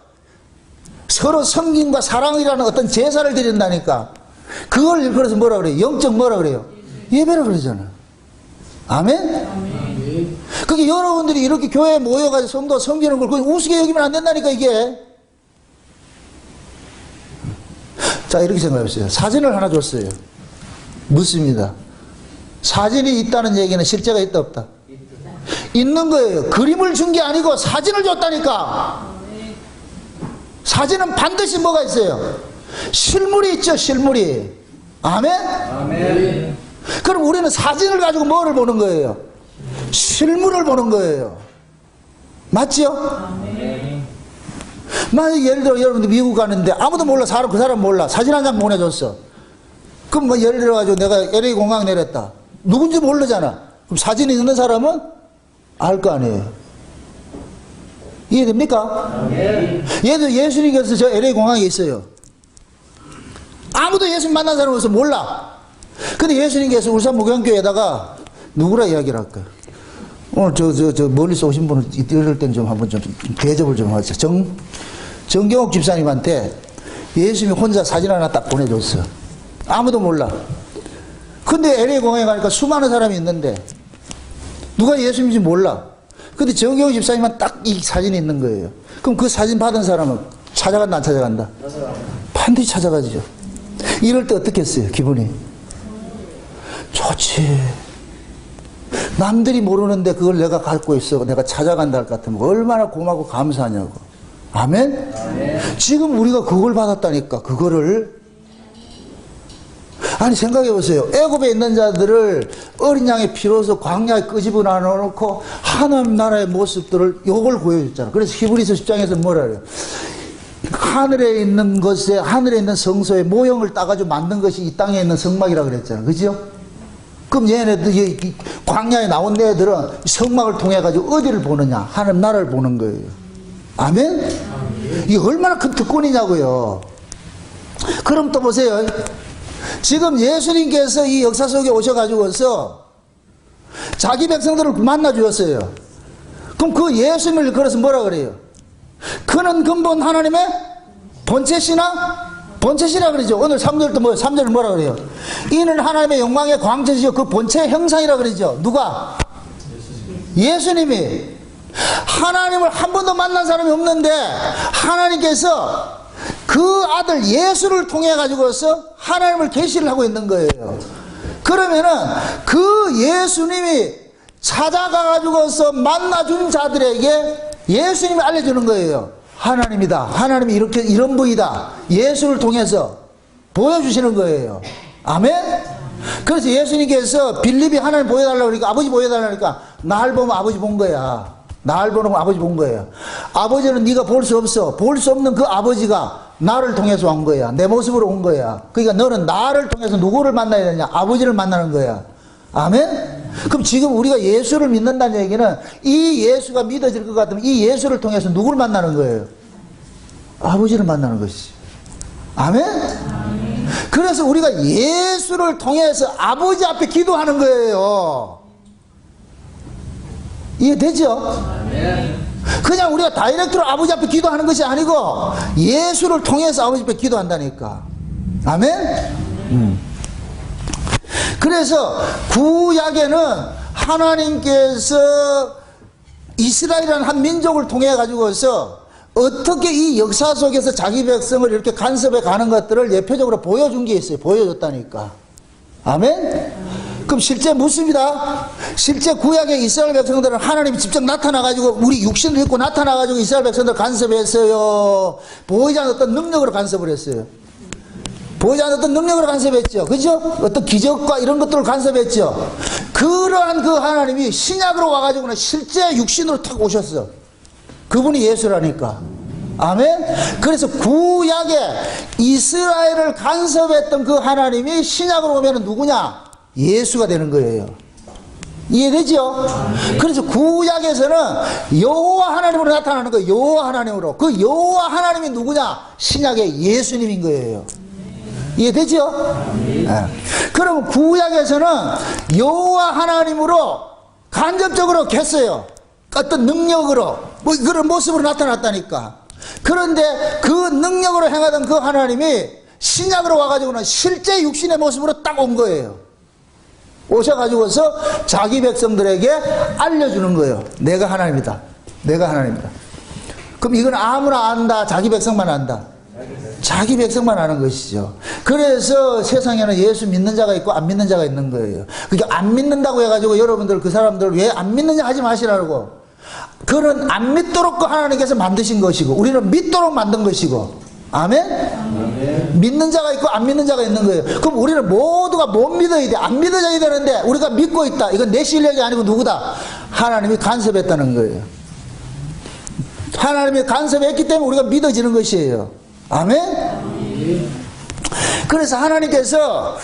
서로 섬김과 사랑이라는 어떤 제사를 드린다니까. 그걸 일컬어서 뭐라 그래요? 영적 뭐라 그래요? 예배라 그러잖아. 아멘? 그게 여러분들이 이렇게 교회에 모여가지고 성도 섬기는 걸 우습게 여기면 안 된다니까, 이게. 자, 이렇게 생각해보세요. 사진을 하나 줬어요. 묻습니다. 사진이 있다는 얘기는 실제가 있다, 없다? 있는 거예요. 그림을 준 게 아니고 사진을 줬다니까. 사진은 반드시 뭐가 있어요? 실물이 있죠, 실물이. 아멘? 아멘. 그럼 우리는 사진을 가지고 뭐를 보는 거예요? 실물을 보는 거예요. 맞죠? 만약 예를 들어 여러분들 미국 가는데 아무도 몰라, 그 사람 몰라. 사진 한 장 보내줬어. 그럼 뭐 예를 들어 가지고 내가 LA 공항 내렸다. 누군지 모르잖아. 그럼 사진이 있는 사람은 알 거 아니에요. 이해됩니까? 얘도 예수님께서 저 LA 공항에 있어요. 아무도 예수님 만난 사람 없어, 몰라. 근데 예수님께서 울산 무경교회에다가 누구라 이야기를 할까? 오늘 저 멀리서 오신 분을 이럴 땐 좀 한번 좀 대접을 좀 하죠. 정경옥 집사님한테 예수님이 혼자 사진 하나 딱 보내줬어. 아무도 몰라. 근데 LA 공항에 가니까 수많은 사람이 있는데 누가 예수님인지 몰라. 근데 정경옥 집사님만 딱 이 사진이 있는 거예요. 그럼 그 사진 받은 사람은 찾아간다, 안 찾아간다? 반드시 찾아가죠. 이럴 때 어떻게 했어요, 기분이? 좋지. 남들이 모르는데 그걸 내가 갖고 있어, 내가 찾아간다 할 것 같으면 얼마나 고마고 감사하냐고. 아멘? 아멘. 지금 우리가 그걸 받았다니까. 그거를. 아니, 생각해 보세요. 애굽에 있는 자들을 어린 양의 피로서 광야에 끄집어 놔놓고 하나님 나라의 모습들을 요걸 보여줬잖아. 그래서 히브리서 10장에서 뭐라 그래요? 하늘에 있는 것에, 하늘에 있는 성소의 모형을 따가지고 만든 것이 이 땅에 있는 성막이라 그랬잖아. 그죠? 그럼 얘네들, 광야에 나온 애들은 성막을 통해 가지고 어디를 보느냐? 하나님 나라를 보는 거예요. 아멘? 이게 얼마나 큰 특권이냐고요. 그럼 또 보세요. 지금 예수님께서 이 역사 속에 오셔가지고서 자기 백성들을 만나 주었어요. 그럼 그 예수님을 걸어서 뭐라 그래요? 그는 근본 하나님의 본체 신앙? 본체 신앙 그러죠. 오늘 3절도 뭐예요? 3절은 뭐라 그래요? 이는 하나님의 영광의 광채시요 그 본체의 형상이라 그러죠. 누가? 예수님이. 하나님을 한 번도 만난 사람이 없는데 하나님께서 그 아들 예수를 통해 가지고서 하나님을 계시를 하고 있는 거예요. 그러면은 그 예수님이 찾아가 가지고서 만나준 자들에게 예수님이 알려주는 거예요. 하나님이다. 하나님이 이렇게 이런 분이다. 예수를 통해서 보여주시는 거예요. 아멘? 그래서 예수님께서 빌립이 하나님 보여달라고 그러니까 아버지 보여달라니까 날 보면 아버지 본 거야. 날 보는 아버지 본 거예요. 아버지는 네가 볼 수 없어. 볼 수 없는 그 아버지가 나를 통해서 온 거야. 내 모습으로 온 거야. 그러니까 너는 나를 통해서 누구를 만나야 되냐? 아버지를 만나는 거야. 아멘? 그럼 지금 우리가 예수를 믿는다는 얘기는 이 예수가 믿어질 것 같으면 이 예수를 통해서 누구를 만나는 거예요? 아버지를 만나는 것이지. 아멘? 그래서 우리가 예수를 통해서 아버지 앞에 기도하는 거예요. 이해되죠? 그냥 우리가 다이렉트로 아버지 앞에 기도하는 것이 아니고 예수를 통해서 아버지 앞에 기도한다니까. 아멘? 그래서 구약에는 하나님께서 이스라엘이라는 한 민족을 통해 가지고서 어떻게 이 역사 속에서 자기 백성을 이렇게 간섭해 가는 것들을 예표적으로 보여준 게 있어요. 보여줬다니까. 아멘? 그럼 실제 묻습니다. 실제 구약의 이스라엘 백성들은 하나님이 직접 나타나가지고 우리 육신을 입고 나타나가지고 이스라엘 백성들 간섭했어요. 보이지 않는 어떤 능력으로 간섭을 했어요. 보이지 않는 어떤 능력으로 간섭했죠. 그죠? 어떤 기적과 이런 것들을 간섭했죠. 그러한 그 하나님이 신약으로 와가지고는 실제 육신으로 탁 오셨어. 그분이 예수라니까. 아멘? 그래서 구약에 이스라엘을 간섭했던 그 하나님이 신약으로 오면은 누구냐? 예수가 되는 거예요. 이해되죠? 그래서 구약에서는 여호와 하나님으로 나타나는 거예요. 여호와 하나님으로. 그 여호와 하나님이 누구냐? 신약의 예수님인 거예요. 이해되죠? 네. 그럼 구약에서는 여호와 하나님으로 간접적으로 했어요. 어떤 능력으로 뭐 그런 모습으로 나타났다니까. 그런데 그 능력으로 행하던 그 하나님이 신약으로 와가지고는 실제 육신의 모습으로 딱 온 거예요. 오셔가지고서 자기 백성들에게 알려주는 거예요. 내가 하나님이다. 내가 하나님이다. 그럼 이건 아무나 안다. 자기 백성만 안다. 자기 백성만 아는 것이죠. 그래서 세상에는 예수 믿는 자가 있고 안 믿는 자가 있는 거예요. 그게 안 믿는다고 해가지고 여러분들 그 사람들 왜 안 믿느냐 하지 마시라고. 그런 안 믿도록 하나님께서 만드신 것이고 우리는 믿도록 만든 것이고. 아멘? 아멘? 믿는 자가 있고 안 믿는 자가 있는 거예요. 그럼 우리는 모두가 못 믿어야 돼. 안 믿어야 되는데 우리가 믿고 있다. 이건 내 실력이 아니고 누구다? 하나님이 간섭했다는 거예요. 하나님이 간섭했기 때문에 우리가 믿어지는 것이에요. 아멘? 그래서 하나님께서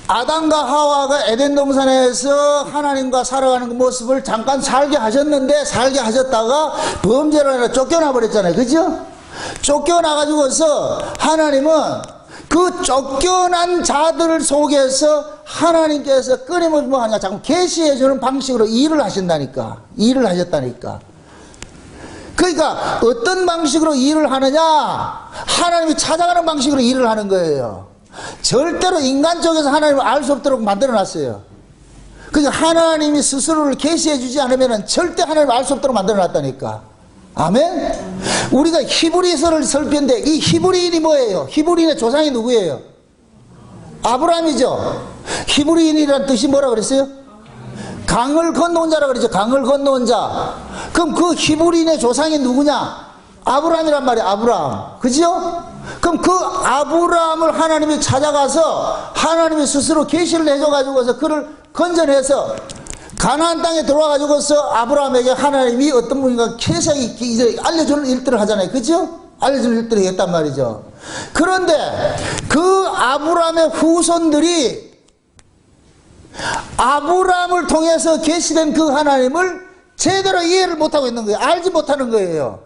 아담과 하와가 에덴 동산에서 하나님과 살아가는 그 모습을 잠깐 살게 하셨는데 살게 하셨다가 범죄로 하나 쫓겨나 버렸잖아요. 그죠? 쫓겨나가지고서 하나님은 그 쫓겨난 자들 속에서 하나님께서 끊임없이 뭐 하냐 자꾸 계시해주는 방식으로 일을 하신다니까. 일을 하셨다니까. 그러니까 어떤 방식으로 일을 하느냐? 하나님이 찾아가는 방식으로 일을 하는 거예요. 절대로 인간 쪽에서 하나님을 알 수 없도록 만들어놨어요. 그러니까 하나님이 스스로를 계시해 주지 않으면 절대 하나님을 알 수 없도록 만들어놨다니까. 아멘? 우리가 히브리서를 살폈는데 이 히브리인이 뭐예요? 히브리인의 조상이 누구예요? 아브라함이죠. 히브리인이라는 뜻이 뭐라 그랬어요? 강을 건너온 자라 그랬죠. 강을 건너온 자. 그럼 그 히브리인의 조상이 누구냐? 아브라함이란 말이에요. 아브라함. 그죠? 그럼 그 아브라함을 하나님이 찾아가서 하나님이 스스로 계시를 해줘가지고서 그를 건져내서 가나안 땅에 들어와가지고서 아브라함에게 하나님이 어떤 분인가 계세하게 이제 알려주는 일들을 하잖아요. 그죠? 알려주는 일들을 했단 말이죠. 그런데 그 아브라함의 후손들이 아브라함을 통해서 계시된 그 하나님을 제대로 이해를 못하고 있는 거예요. 알지 못하는 거예요.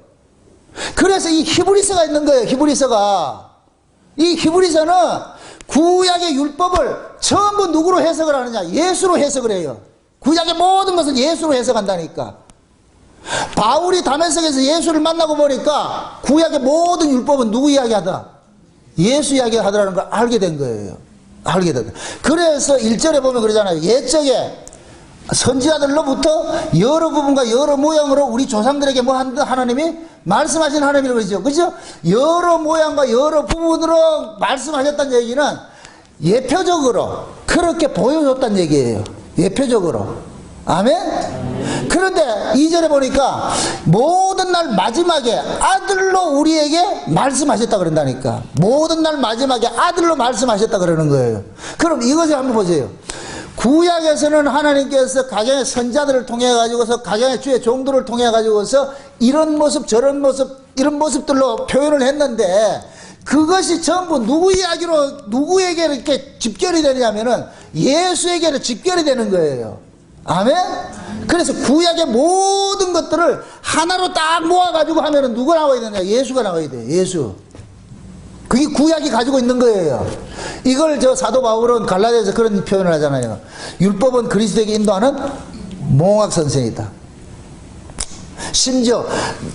그래서 이 히브리서가 있는 거예요. 히브리서가. 이 히브리서는 구약의 율법을 전부 누구로 해석을 하느냐? 예수로 해석을 해요. 구약의 모든 것을 예수로 해석한다니까. 바울이 다메섹에서 예수를 만나고 보니까 구약의 모든 율법은 누구 이야기하더라? 예수 이야기하더라는 걸 알게 된 거예요. 알게 된 거예요. 그래서 1절에 보면 그러잖아요. 옛적에 선지자들로부터 여러 부분과 여러 모양으로 우리 조상들에게 뭐 한다? 하나님이 말씀하신 하나님이라고 그러죠. 그죠? 여러 모양과 여러 부분으로 말씀하셨다는 얘기는 예표적으로 그렇게 보여줬다는 얘기예요. 예표적으로. 아멘? 그런데 2절에 보니까 모든 날 마지막에 아들로 우리에게 말씀하셨다 그런다니까. 모든 날 마지막에 아들로 말씀하셨다 그러는 거예요. 그럼 이것을 한번 보세요. 구약에서는 하나님께서 각양의 선자들을 통해 가지고서 각양의 주의 종들을 통해 가지고서 이런 모습 저런 모습 이런 모습들로 표현을 했는데 그것이 전부 누구 이야기로 누구에게 이렇게 집결이 되냐면은 예수에게는 집결이 되는 거예요. 아멘? 그래서 구약의 모든 것들을 하나로 딱 모아가지고 하면은 누가 나와야 되냐? 예수가 나와야 돼요. 예수. 그게 구약이 가지고 있는 거예요. 이걸 사도 바울은 갈라디아에서 그런 표현을 하잖아요. 율법은 그리스도에게 인도하는 몽학선생이다. 심지어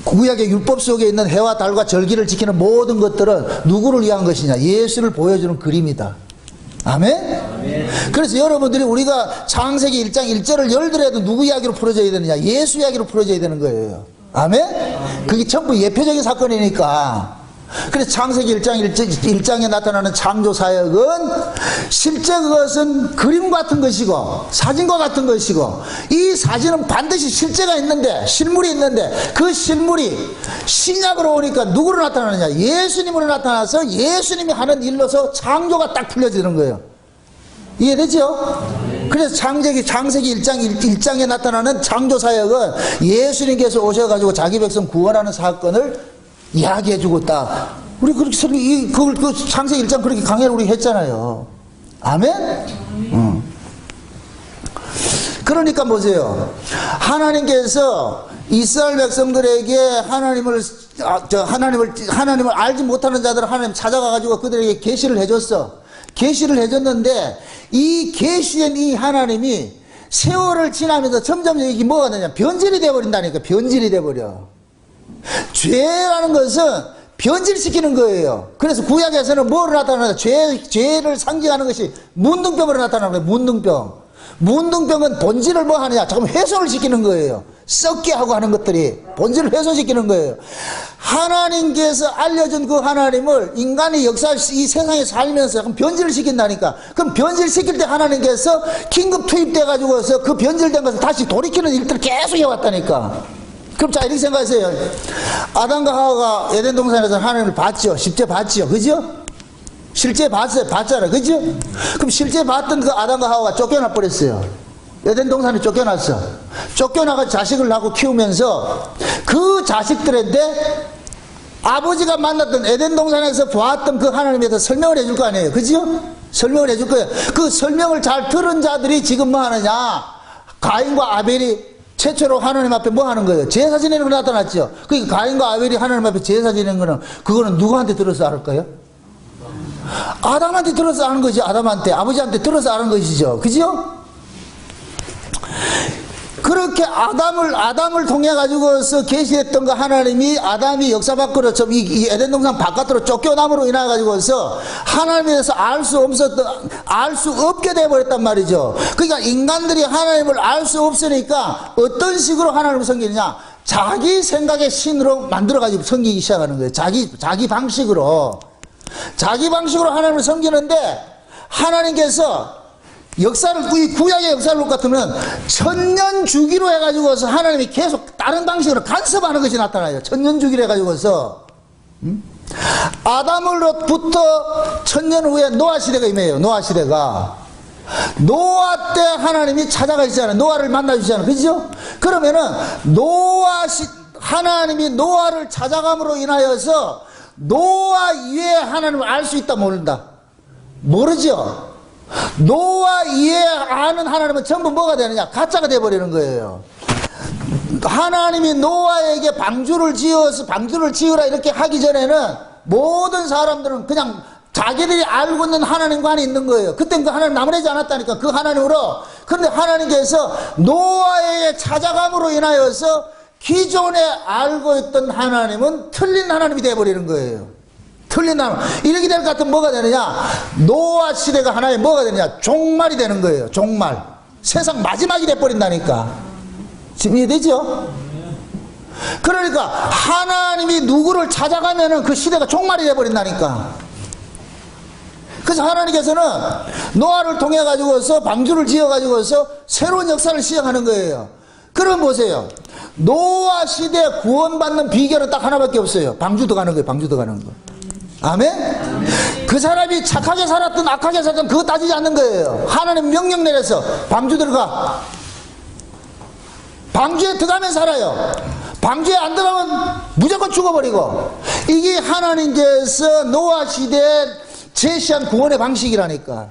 구약의 율법 속에 있는 해와 달과 절기를 지키는 모든 것들은 누구를 위한 것이냐? 예수를 보여주는 그림이다. 아멘? 그래서 여러분들이 우리가 창세기 1장 1절을 열더라도 누구 이야기로 풀어져야 되느냐? 예수 이야기로 풀어져야 되는 거예요. 아멘? 그게 전부 예표적인 사건이니까. 그래서 창세기 1장에 나타나는 창조 사역은 실제 그것은 그림 같은 것이고 사진과 같은 것이고 이 사진은 반드시 실제가 있는데 실물이 있는데 그 실물이 신약으로 오니까 누구로 나타나느냐? 예수님으로 나타나서 예수님이 하는 일로서 창조가 딱 풀려지는 거예요. 이해되죠? 그래서 창세기 1장에 나타나는 창조 사역은 예수님께서 오셔가지고 자기 백성 구원하는 사건을 이야기해주고 딱 우리 그렇게 그 창세기 1장 그렇게 강의를 우리 했잖아요. 아멘? 그러니까 보세요. 하나님께서 이스라엘 백성들에게 하나님을 알지 못하는 자들을 하나님 찾아가가지고 그들에게 계시를 해줬어. 계시를 해줬는데 이 계시된 이 하나님이 세월을 지나면서 점점 이게 뭐가 되냐? 변질이 돼버린다니까. 변질이 돼버려. 죄라는 것은 변질시키는 거예요. 그래서 구약에서는 뭐로 나타나냐? 죄를 상징하는 것이 문둥병으로 나타나는 거예요. 문둥병. 문둥병은 본질을 뭐 하느냐? 조금 훼손을 시키는 거예요. 썩게 하고 하는 것들이 본질을 훼손시키는 거예요. 하나님께서 알려준 그 하나님을 인간이 이 세상에 살면서 약간 변질을 시킨다니까. 그럼 변질시킬 때 하나님께서 긴급 투입돼 가지고서 그 변질된 것을 다시 돌이키는 일들을 계속 해왔다니까. 그럼 자 이렇게 생각하세요. 아담과 하와가 에덴 동산에서 하나님을 봤죠. 실제 봤죠. 그죠? 실제 봤잖아. 그죠? 그럼 실제 봤던 그 아담과 하와가 쫓겨나 버렸어요. 에덴 동산에 쫓겨났어. 쫓겨나가 자식을 낳고 키우면서 그 자식들한테 아버지가 만났던 에덴 동산에서 보았던 그 하나님에 대해서 설명을 해줄 거 아니에요. 그죠? 설명을 해줄 거예요. 그 설명을 잘 들은 자들이 지금 뭐 하느냐? 가인과 아벨이 최초로 하나님 앞에 뭐 하는 거예요? 제사 지내는 거 나타났죠. 그러니까 가인과 아벨이 하나님 앞에 제사 지내는 거는 그거는 누구한테 들어서 알을까요? 아담한테 들어서 아는 거지. 아담한테, 아버지한테 들어서 아는 것이죠. 그죠? 그렇게 아담을 통해 가지고서 계시했던 그 하나님이 아담이 역사 밖으로 이 에덴 동산 바깥으로 쫓겨남으로 인해 가지고서 하나님에 대해서 알 수 없게 돼 버렸단 말이죠. 그러니까 인간들이 하나님을 알 수 없으니까 어떤 식으로 하나님을 섬기느냐? 자기 생각의 신으로 만들어 가지고 섬기기 시작하는 거예요. 자기 방식으로 하나님을 섬기는데 하나님께서 구약의 역사를 볼 것 같으면 천년 주기로 해가지고서 하나님이 계속 다른 방식으로 간섭하는 것이 나타나요. 천년 주기로 해가지고서 아담으로부터 천년 후에 노아 시대가 임해요. 노아 시대가 노아 때 하나님이 찾아가 있잖아요. 노아를 만나주잖아요. 그죠? 그러면은 하나님이 노아를 찾아감으로 인하여서 노아 이외에 하나님을 알 수 있다 모른다? 모르죠. 노아 이외에 아는 하나님은 전부 뭐가 되느냐? 가짜가 되어버리는 거예요. 하나님이 노아에게 방주를 지으라 이렇게 하기 전에는 모든 사람들은 그냥 자기들이 알고 있는 하나님과 안에 있는 거예요. 그땐 그 하나님 나무라지 않았다니까. 그 하나님으로. 그런데 하나님께서 노아에게 찾아감으로 인하여서 기존에 알고 있던 하나님은 틀린 하나님이 되어버리는 거예요. 틀린 하나님. 이렇게 될 것 같으면 뭐가 되느냐? 노아 시대가 하나의 뭐가 되느냐? 종말이 되는 거예요. 종말. 세상 마지막이 돼버린다니까. 지금 이해되죠? 그러니까 하나님이 누구를 찾아가면은 그 시대가 종말이 돼버린다니까. 그래서 하나님께서는 노아를 통해 가지고서 방주를 지어 가지고서 새로운 역사를 시작하는 거예요. 그럼 보세요. 노아 시대 구원받는 비결은 딱 하나밖에 없어요. 방주 들어가는 거예요. 방주 들어가는 거. 아멘? 그 사람이 착하게 살았든 악하게 살았든 그거 따지지 않는 거예요. 하나님 명령 내려서 방주 들어가. 방주에 들어가면 살아요. 방주에 안 들어가면 무조건 죽어버리고. 이게 하나님께서 노아 시대에 제시한 구원의 방식이라니까.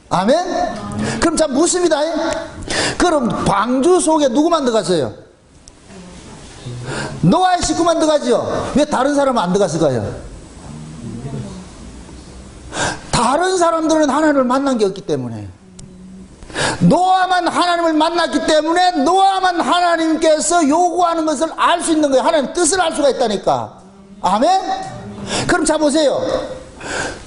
아멘? 그럼 참 묻습니다. 그럼 방주 속에 누구만 들어갔어요? 노아의 식구만 들어가죠. 왜 다른 사람은 안 들어갔을까요? 다른 사람들은 하나님을 만난 게 없기 때문에. 노아만 하나님을 만났기 때문에 노아만 하나님께서 요구하는 것을 알 수 있는 거예요. 하나님 뜻을 알 수가 있다니까. 아멘? 그럼 자 보세요.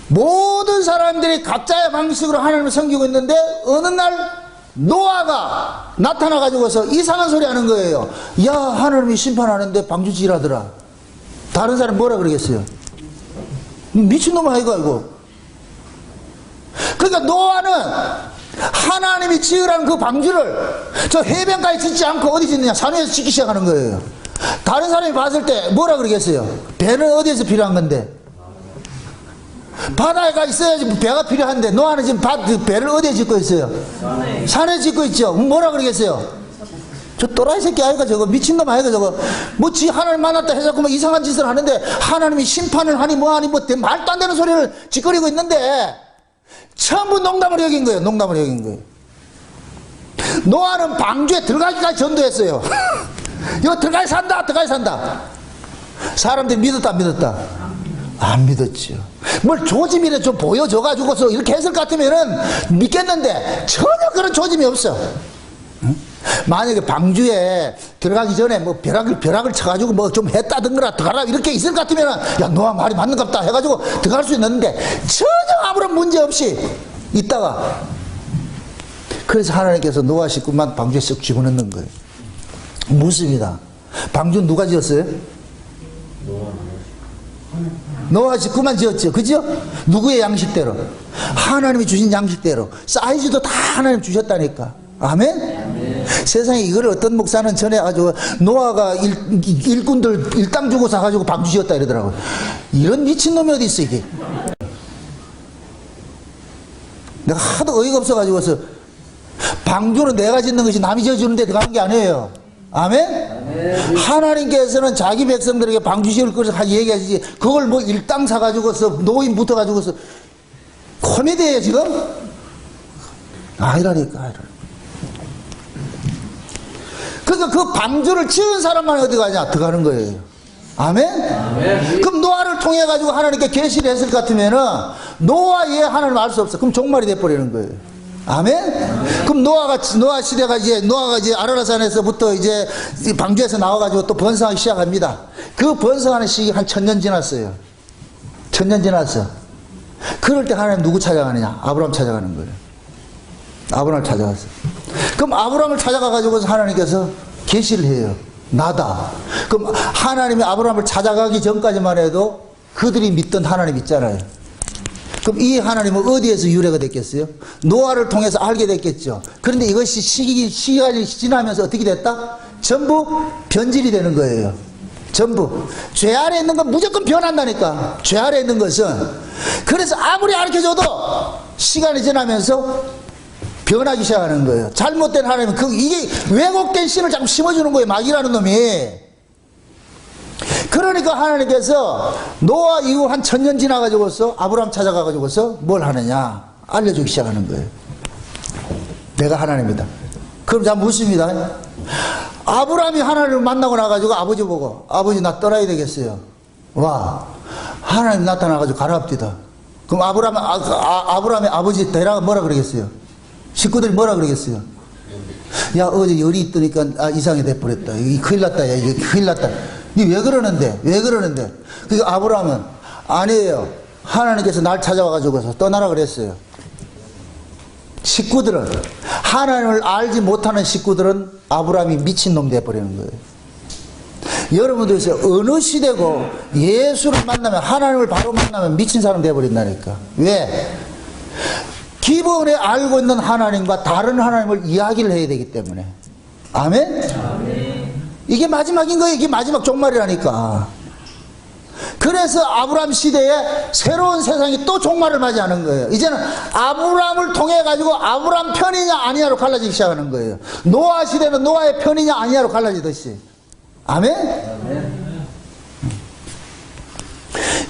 모든 사람들이 각자의 방식으로 하나님을 섬기고 있는데 어느 날 노아가 나타나 가지고서 이상한 소리 하는 거예요. 야, 하나님이 심판하는데 방주 지라더라. 다른 사람 뭐라 그러겠어요? 미친놈 아이가 이거. 그러니까 노아는 하나님이 지으라는 그 방주를 저 해변가에 짓지 않고 어디 짓느냐? 산에서 짓기 시작하는 거예요. 다른 사람이 봤을 때 뭐라 그러겠어요? 배는 어디에서 필요한 건데? 바다가 있어야지 배가 필요한데 노아는 지금 배를 어디에 짓고 있어요? 산에 짓고 있죠. 뭐라 그러겠어요? 저 또라이 새끼 아이가 저거 미친놈 아이가 저거 뭐 지 하나님 만났다 해서 뭐 이상한 짓을 하는데 하나님이 심판을 하니 뭐하니 뭐 말도 안 되는 소리를 짓거리고 있는데 전부 농담을 여긴 거예요. 농담을 여긴 거예요. 노아는 방주에 들어가기까지 전도했어요. 이거 들어가야 산다. 들어가야 산다. 사람들이 믿었다 안 믿었다? 안 믿었죠. 뭘 조짐이래 좀 보여줘가지고서 이렇게 했을 것 같으면은 믿겠는데 전혀 그런 조짐이 없어. 응? 만약에 방주에 들어가기 전에 뭐 벼락을 쳐가지고 뭐 좀 했다든가 들어가라 이렇게 있을 것 같으면은 야 노아 말이 맞는갑다 해가지고 들어갈 수 있는데 전혀 아무런 문제 없이 있다가 그래서 하나님께서 노아 식구만 방주에 쓱 집어넣는 거예요. 묻습니다. 방주는 누가 지었어요? 노아 식구만 지었죠. 그죠? 누구의 양식대로? 하나님이 주신 양식대로. 사이즈도 다 하나님 주셨다니까. 아멘? 세상에 이걸 어떤 목사는 전에 아주 노아가 일꾼들 일당 주고 사가지고 방주 지었다 이러더라고요. 이런 미친놈이 어디 있어 이게. 내가 하도 어이가 없어가지고서 방주는 내가 짓는 것이 남이 지어주는데 들어가는 게 아니에요. 아멘? 하나님께서는 자기 백성들에게 방주 지을 것을 얘기하시지 그걸 뭐 일당 사가지고서 노인 붙어가지고서 코미디예요 지금? 아니라니까. 그러니까 그 방주를 지은 사람만 어디 가냐? 들어가는 거예요. 아멘? 그럼 노아를 통해 가지고 하나님께 계시를 했을 것 같으면은 노아 이외에 하나님을 알 수 없어. 그럼 종말이 돼버리는 거예요. 아멘? 그럼 노아 시대가 노아가 아라라산에서부터 이제 방주에서 나와가지고 또 번성하기 시작합니다. 그 번성하는 시기 한 1000년 지났어요. 1000년 지났어. 그럴 때 하나님 누구 찾아가느냐? 아브라함 찾아가는 거예요. 아브라함을 찾아갔어. 그럼 아브라함을 찾아가가지고 하나님께서 계시를 해요. 나다. 그럼 하나님이 아브라함을 찾아가기 전까지만 해도 그들이 믿던 하나님 있잖아요. 그럼 이 하나님은 어디에서 유래가 됐겠어요? 노아를 통해서 알게 됐겠죠. 그런데 이것이 시간이 지나면서 어떻게 됐다? 전부 변질이 되는 거예요. 전부. 죄 아래 있는 건 무조건 변한다니까. 죄 아래 있는 것은. 그래서 아무리 가르쳐줘도 시간이 지나면서 변하기 시작하는 거예요. 잘못된 하나님은 이게 왜곡된 신을 자꾸 심어주는 거예요. 마귀라는 놈이. 그러니까 하나님께서 노아 이후 한 1000년 지나가지고서 아브라함 찾아가가지고서 뭘 하느냐 알려주기 시작하는 거예요. 내가 하나님이다. 그럼 자 묻습니다. 아브라함이 하나님을 만나고 나가지고 아버지 보고 아버지 나 떠나야 되겠어요. 와 하나님 나타나가지고 가라합디다. 그럼 아브라함의 아버지 데라가 뭐라 그러겠어요? 식구들이 뭐라 그러겠어요? 야, 어제 열이 있더니까, 이상이 돼버렸다. 이게 큰일 났다. 야, 이게 큰일 났다. 니 왜 그러는데? 왜 그러는데? 그러니까 아브라함은, 아니에요. 하나님께서 날 찾아와가지고서 떠나라 그랬어요. 식구들은, 하나님을 알지 못하는 식구들은 아브라함이 미친놈 돼버리는 거예요. 여러분들 있어요. 어느 시대고 예수를 만나면, 하나님을 바로 만나면 미친 사람 돼버린다니까. 왜? 기본에 알고 있는 하나님과 다른 하나님을 이야기를 해야 되기 때문에. 아멘? 아멘. 이게 마지막인 거예요. 이게 마지막 종말이라니까. 그래서 아브라함 시대에 새로운 세상이 또 종말을 맞이하는 거예요. 이제는 아브라함을 통해 가지고 아브라함 편이냐 아니냐로 갈라지기 시작하는 거예요. 노아 시대는 노아의 편이냐 아니냐로 갈라지듯이. 아멘? 아멘.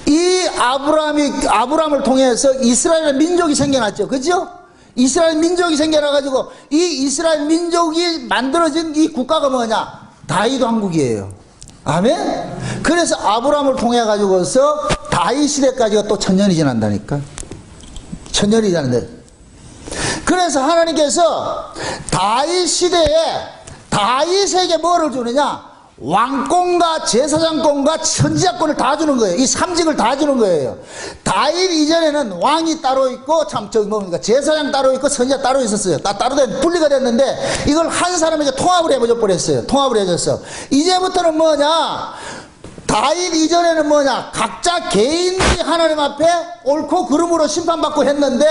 이 아브라함을 통해서 이스라엘 민족이 생겨났죠. 그죠? 이스라엘 민족이 생겨나가지고 이 이스라엘 민족이 만들어진 이 국가가 뭐냐? 다윗 왕국이에요. 아멘? 그래서 아브라함을 통해가지고서 다윗 시대까지가 또 천년이 지난다니까. 천년이 지났는데. 그래서 하나님께서 다윗 시대에 다윗에게 뭐를 주느냐? 왕권과 제사장권과 선지자권을 다 주는 거예요. 이 삼직을 다 주는 거예요. 다윗 이전에는 왕이 따로 있고 제사장 따로 있고 선지자 따로 있었어요. 다 따로 분리가 됐는데 이걸 한 사람에게 통합을 해버려 버렸어요. 통합을 해줬어. 이제부터는 뭐냐? 다윗 이전에는 뭐냐? 각자 개인들이 하나님 앞에 옳고 그름으로 심판받고 했는데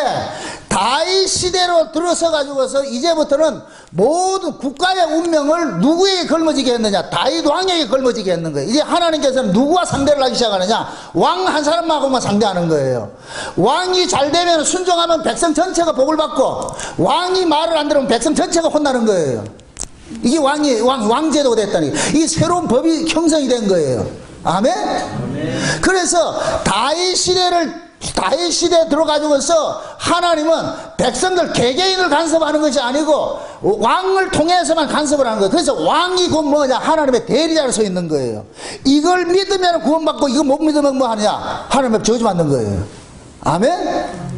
다윗 시대로 들어서 가지고서 이제부터는 모든 국가의 운명을 누구에게 걸머지게 했느냐? 다윗 왕에게 걸머지게 했는 거예요. 이제 하나님께서는 누구와 상대를 하기 시작하느냐? 왕 한 사람하고만 상대하는 거예요. 왕이 잘 되면 순종하면 백성 전체가 복을 받고 왕이 말을 안 들으면 백성 전체가 혼나는 거예요. 이게 왕제도가 됐다니. 이 새로운 법이 형성이 된 거예요. 아멘? 아멘. 그래서 다윗 시대에 들어가지고서 하나님은 백성들 개개인을 간섭하는 것이 아니고 왕을 통해서만 간섭을 하는 거예요. 그래서 왕이 곧 뭐냐? 하나님의 대리자로 서 있는 거예요. 이걸 믿으면 구원받고 이거 못 믿으면 뭐 하냐? 하나님의 저주받는 거예요. 아멘?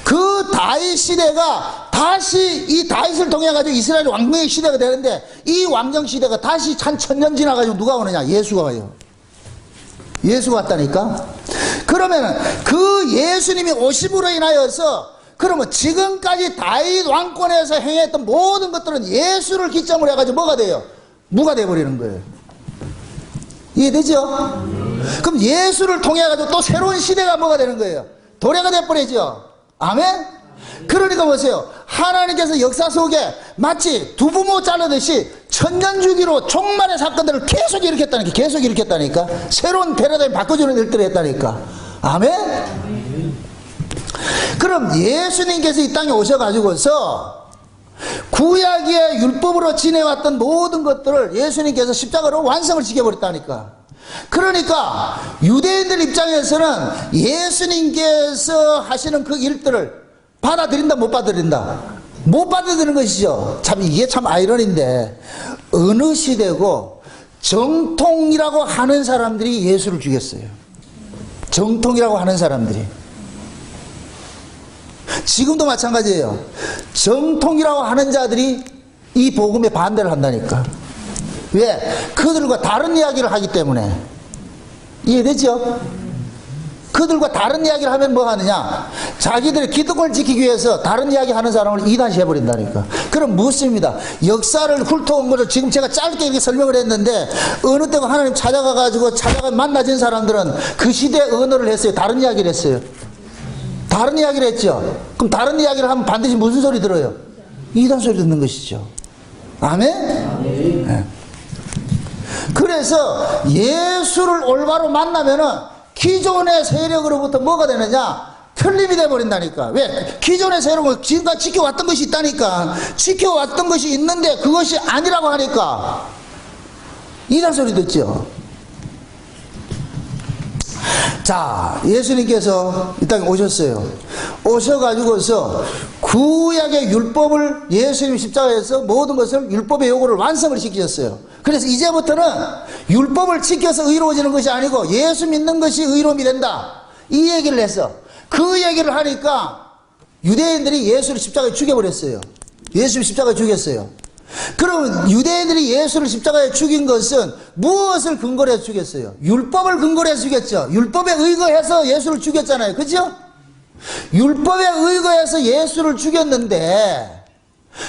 그 다윗 시대가 다시 이 다윗을 통해 가지고 이스라엘 왕명의 시대가 되는데 이 왕정 시대가 다시 한 천년 지나가지고 누가 오느냐? 예수가 와요. 예수가 왔다니까. 그러면 그 예수님이 오심으로 인하여서 그러면 지금까지 다윗 왕권에서 행했던 모든 것들은 예수를 기점으로 해가지고 뭐가 돼요? 무가 돼버리는 거예요. 이해되죠? 그럼 예수를 통해 가지고 또 새로운 시대가 뭐가 되는 거예요? 도래가 돼버리죠. 아멘? 그러니까 보세요. 하나님께서 역사 속에 마치 두부모 자르듯이 천년주기로 종말의 사건들을 계속 일으켰다니까. 계속 일으켰다니까. 새로운 패러다임 바꿔주는 일들을 했다니까. 아멘? 그럼 예수님께서 이 땅에 오셔가지고서 구약의 율법으로 지내왔던 모든 것들을 예수님께서 십자가로 완성을 지켜버렸다니까. 그러니까 유대인들 입장에서는 예수님께서 하시는 그 일들을 받아들인다 못 받아들인다? 못 받아들이는 것이죠. 참 이게 참 아이러니인데 어느 시대고 정통이라고 하는 사람들이 예수를 죽였어요. 정통이라고 하는 사람들이. 지금도 마찬가지예요. 정통이라고 하는 자들이 이 복음에 반대를 한다니까. 왜? 그들과 다른 이야기를 하기 때문에. 이해되죠? 그들과 다른 이야기를 하면 뭐 하느냐? 자기들의 기득권을 지키기 위해서 다른 이야기 하는 사람을 이단시 해버린다니까. 그럼 묻습니다. 역사를 훑어온 것을 지금 제가 짧게 이렇게 설명을 했는데 어느 때가 하나님 찾아가 만나진 사람들은 그 시대의 언어를 했어요. 다른 이야기를 했어요. 다른 이야기를 했죠. 그럼 다른 이야기를 하면 반드시 무슨 소리 들어요? 이단 소리 듣는 것이죠. 아멘? 네. 그래서 예수를 올바로 만나면은 기존의 세력으로부터 뭐가 되느냐? 틀림이 돼버린다니까. 왜? 기존의 세력은 지금까지 지켜왔던 것이 있다니까. 지켜왔던 것이 있는데 그것이 아니라고 하니까 이단 소리 듣죠. 자, 예수님께서 이 땅에 오셨어요. 오셔가지고서 구약의 율법을 예수님 십자가에서 모든 것을 율법의 요구를 완성을 시키셨어요. 그래서 이제부터는 율법을 지켜서 의로워지는 것이 아니고 예수 믿는 것이 의로움이 된다. 이 얘기를 했어. 그 얘기를 하니까 유대인들이 예수를 십자가에 죽여버렸어요. 예수를 십자가에 죽였어요. 그러면 유대인들이 예수를 십자가에 죽인 것은 무엇을 근거로 해서 죽였어요? 율법을 근거로 해서 죽였죠. 율법에 의거해서 예수를 죽였잖아요. 그죠? 율법에 의거해서 예수를 죽였는데,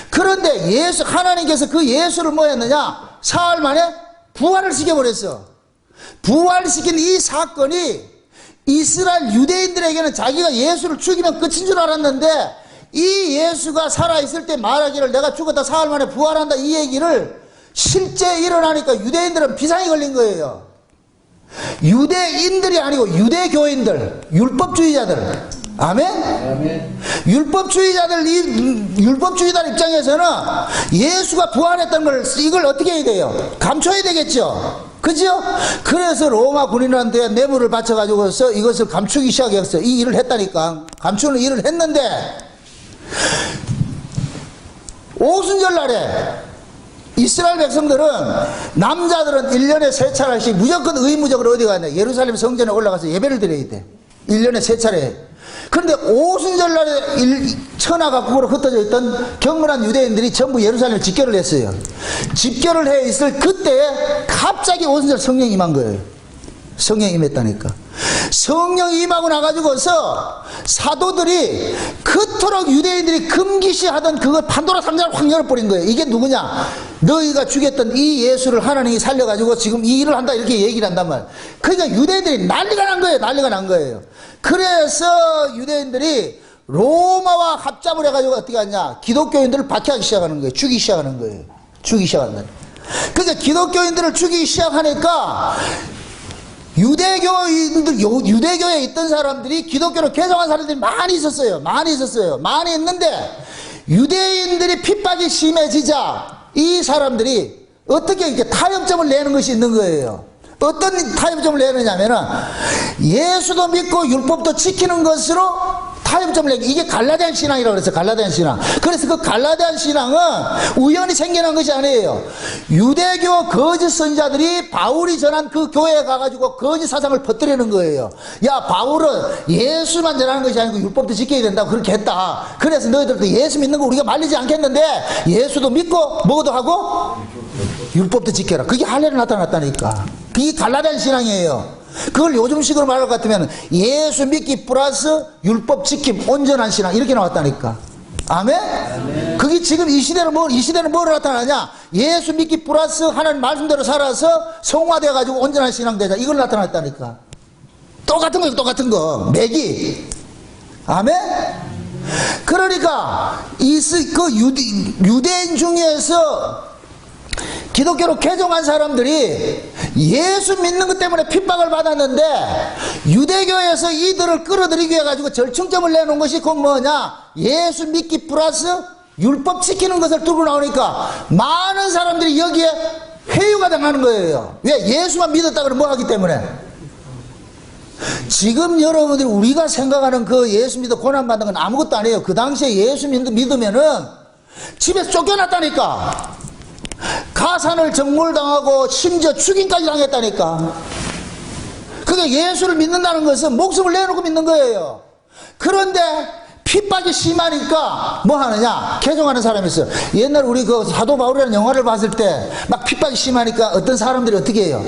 그런데 하나님께서 그 예수를 뭐 했느냐? 사흘 만에 부활을 시켜버렸어. 부활시킨 이 사건이 이스라엘 유대인들에게는 자기가 예수를 죽이면 끝인 줄 알았는데, 이 예수가 살아있을 때 말하기를 내가 죽었다 사흘 만에 부활한다, 이 얘기를 실제 일어나니까 유대인들은 비상이 걸린 거예요. 유대인들이 아니고 유대교인들, 율법주의자들. 아멘? 아멘. 율법주의자들 입장에서는 예수가 부활했다는 걸 이걸 어떻게 해야 돼요? 감춰야 되겠죠. 그죠? 그래서 로마 군인한테 뇌물을 바쳐가지고서 이것을 감추기 시작했어요. 이 일을 했다니까. 감추는 일을 했는데, 오순절 날에 이스라엘 백성들은, 남자들은 1년에 3차례씩 무조건 의무적으로 어디 가냐? 예루살렘 성전에 올라가서 예배를 드려야 돼. 1년에 3차례. 그런데 오순절 날에 천하각국으로 흩어져 있던 경건한 유대인들이 전부 예루살렘에 집결을 했어요. 집결을 해 있을 그때에 갑자기 오순절 성령이 임한 거예요. 성령이 임했다니까. 성령이 임하고 나가지고서 사도들이 그토록 유대인들이 금기시하던 그걸 판도라 상자를 확 열어버린 거예요. 이게 누구냐? 너희가 죽였던 이 예수를 하나님이 살려가지고 지금 이 일을 한다, 이렇게 얘기를 한단 말이에요. 그러니까 유대인들이 난리가 난 거예요. 난리가 난 거예요. 그래서 유대인들이 로마와 합작을 해가지고 어떻게 하냐? 기독교인들을 박해하기 시작하는 거예요. 죽이기 시작하는 거예요. 죽이기 시작한다. 그러니까 기독교인들을 죽이기 시작하니까 유대교에 있던 사람들이 기독교로 개종한 사람들이 많이 있었어요. 많이 있었어요. 많이 있는데, 유대인들이 핍박이 심해지자 이 사람들이 어떻게 이렇게 타협점을 내는 것이 있는 거예요. 어떤 타협점을 내느냐면은, 예수도 믿고 율법도 지키는 것으로 타협점을 내기. 이게 갈라디안 신앙이라고 그랬어요. 갈라디안 신앙. 그래서 그 갈라디안 신앙은 우연히 생겨난 것이 아니에요. 유대교 거짓 선자들이 바울이 전한 그 교회에 가가지고 거짓 사상을 퍼뜨리는 거예요. 야, 바울은 예수만 전하는 것이 아니고 율법도 지켜야 된다고 그렇게 했다. 그래서 너희들도 예수 믿는 거 우리가 말리지 않겠는데, 예수도 믿고 뭐도 하고 율법도 지켜라. 그게 할례로 나타났다니까. 그게 갈라디안 신앙이에요. 그걸 요즘식으로 말할 것 같으면 예수 믿기 플러스 율법 지킴, 온전한 신앙, 이렇게 나왔다니까. 아멘? 아멘. 그게 지금 이 시대는 뭐로 나타나냐? 예수 믿기 플러스 하나님 말씀대로 살아서 성화되어 가지고 온전한 신앙 되자, 이걸 나타났다니까. 똑같은 거예요. 똑같은 거. 매기. 아멘? 그러니까 유대인 중에서 기독교로 개종한 사람들이 예수 믿는 것 때문에 핍박을 받았는데, 유대교에서 이들을 끌어들이기 위해 가지고 절충점을 내놓은 것이 곧 뭐냐? 예수 믿기 플러스 율법 지키는 것을 두고 나오니까 많은 사람들이 여기에 회유가 당하는 거예요. 왜? 예수만 믿었다 그러면 뭐 하기 때문에. 지금 여러분들이 우리가 생각하는 그 예수 믿어 고난받는 건 아무것도 아니에요. 그 당시에 예수 믿으면은 집에서 쫓겨났다니까. 가산을 정몰당하고 심지어 죽임까지 당했다니까. 그러니까 예수를 믿는다는 것은 목숨을 내놓고 믿는 거예요. 그런데 핍박이 심하니까 뭐 하느냐? 개종하는 사람이 있어요. 옛날 우리 그 사도 바울이라는 영화를 봤을 때 막 핍박이 심하니까 어떤 사람들이 어떻게 해요?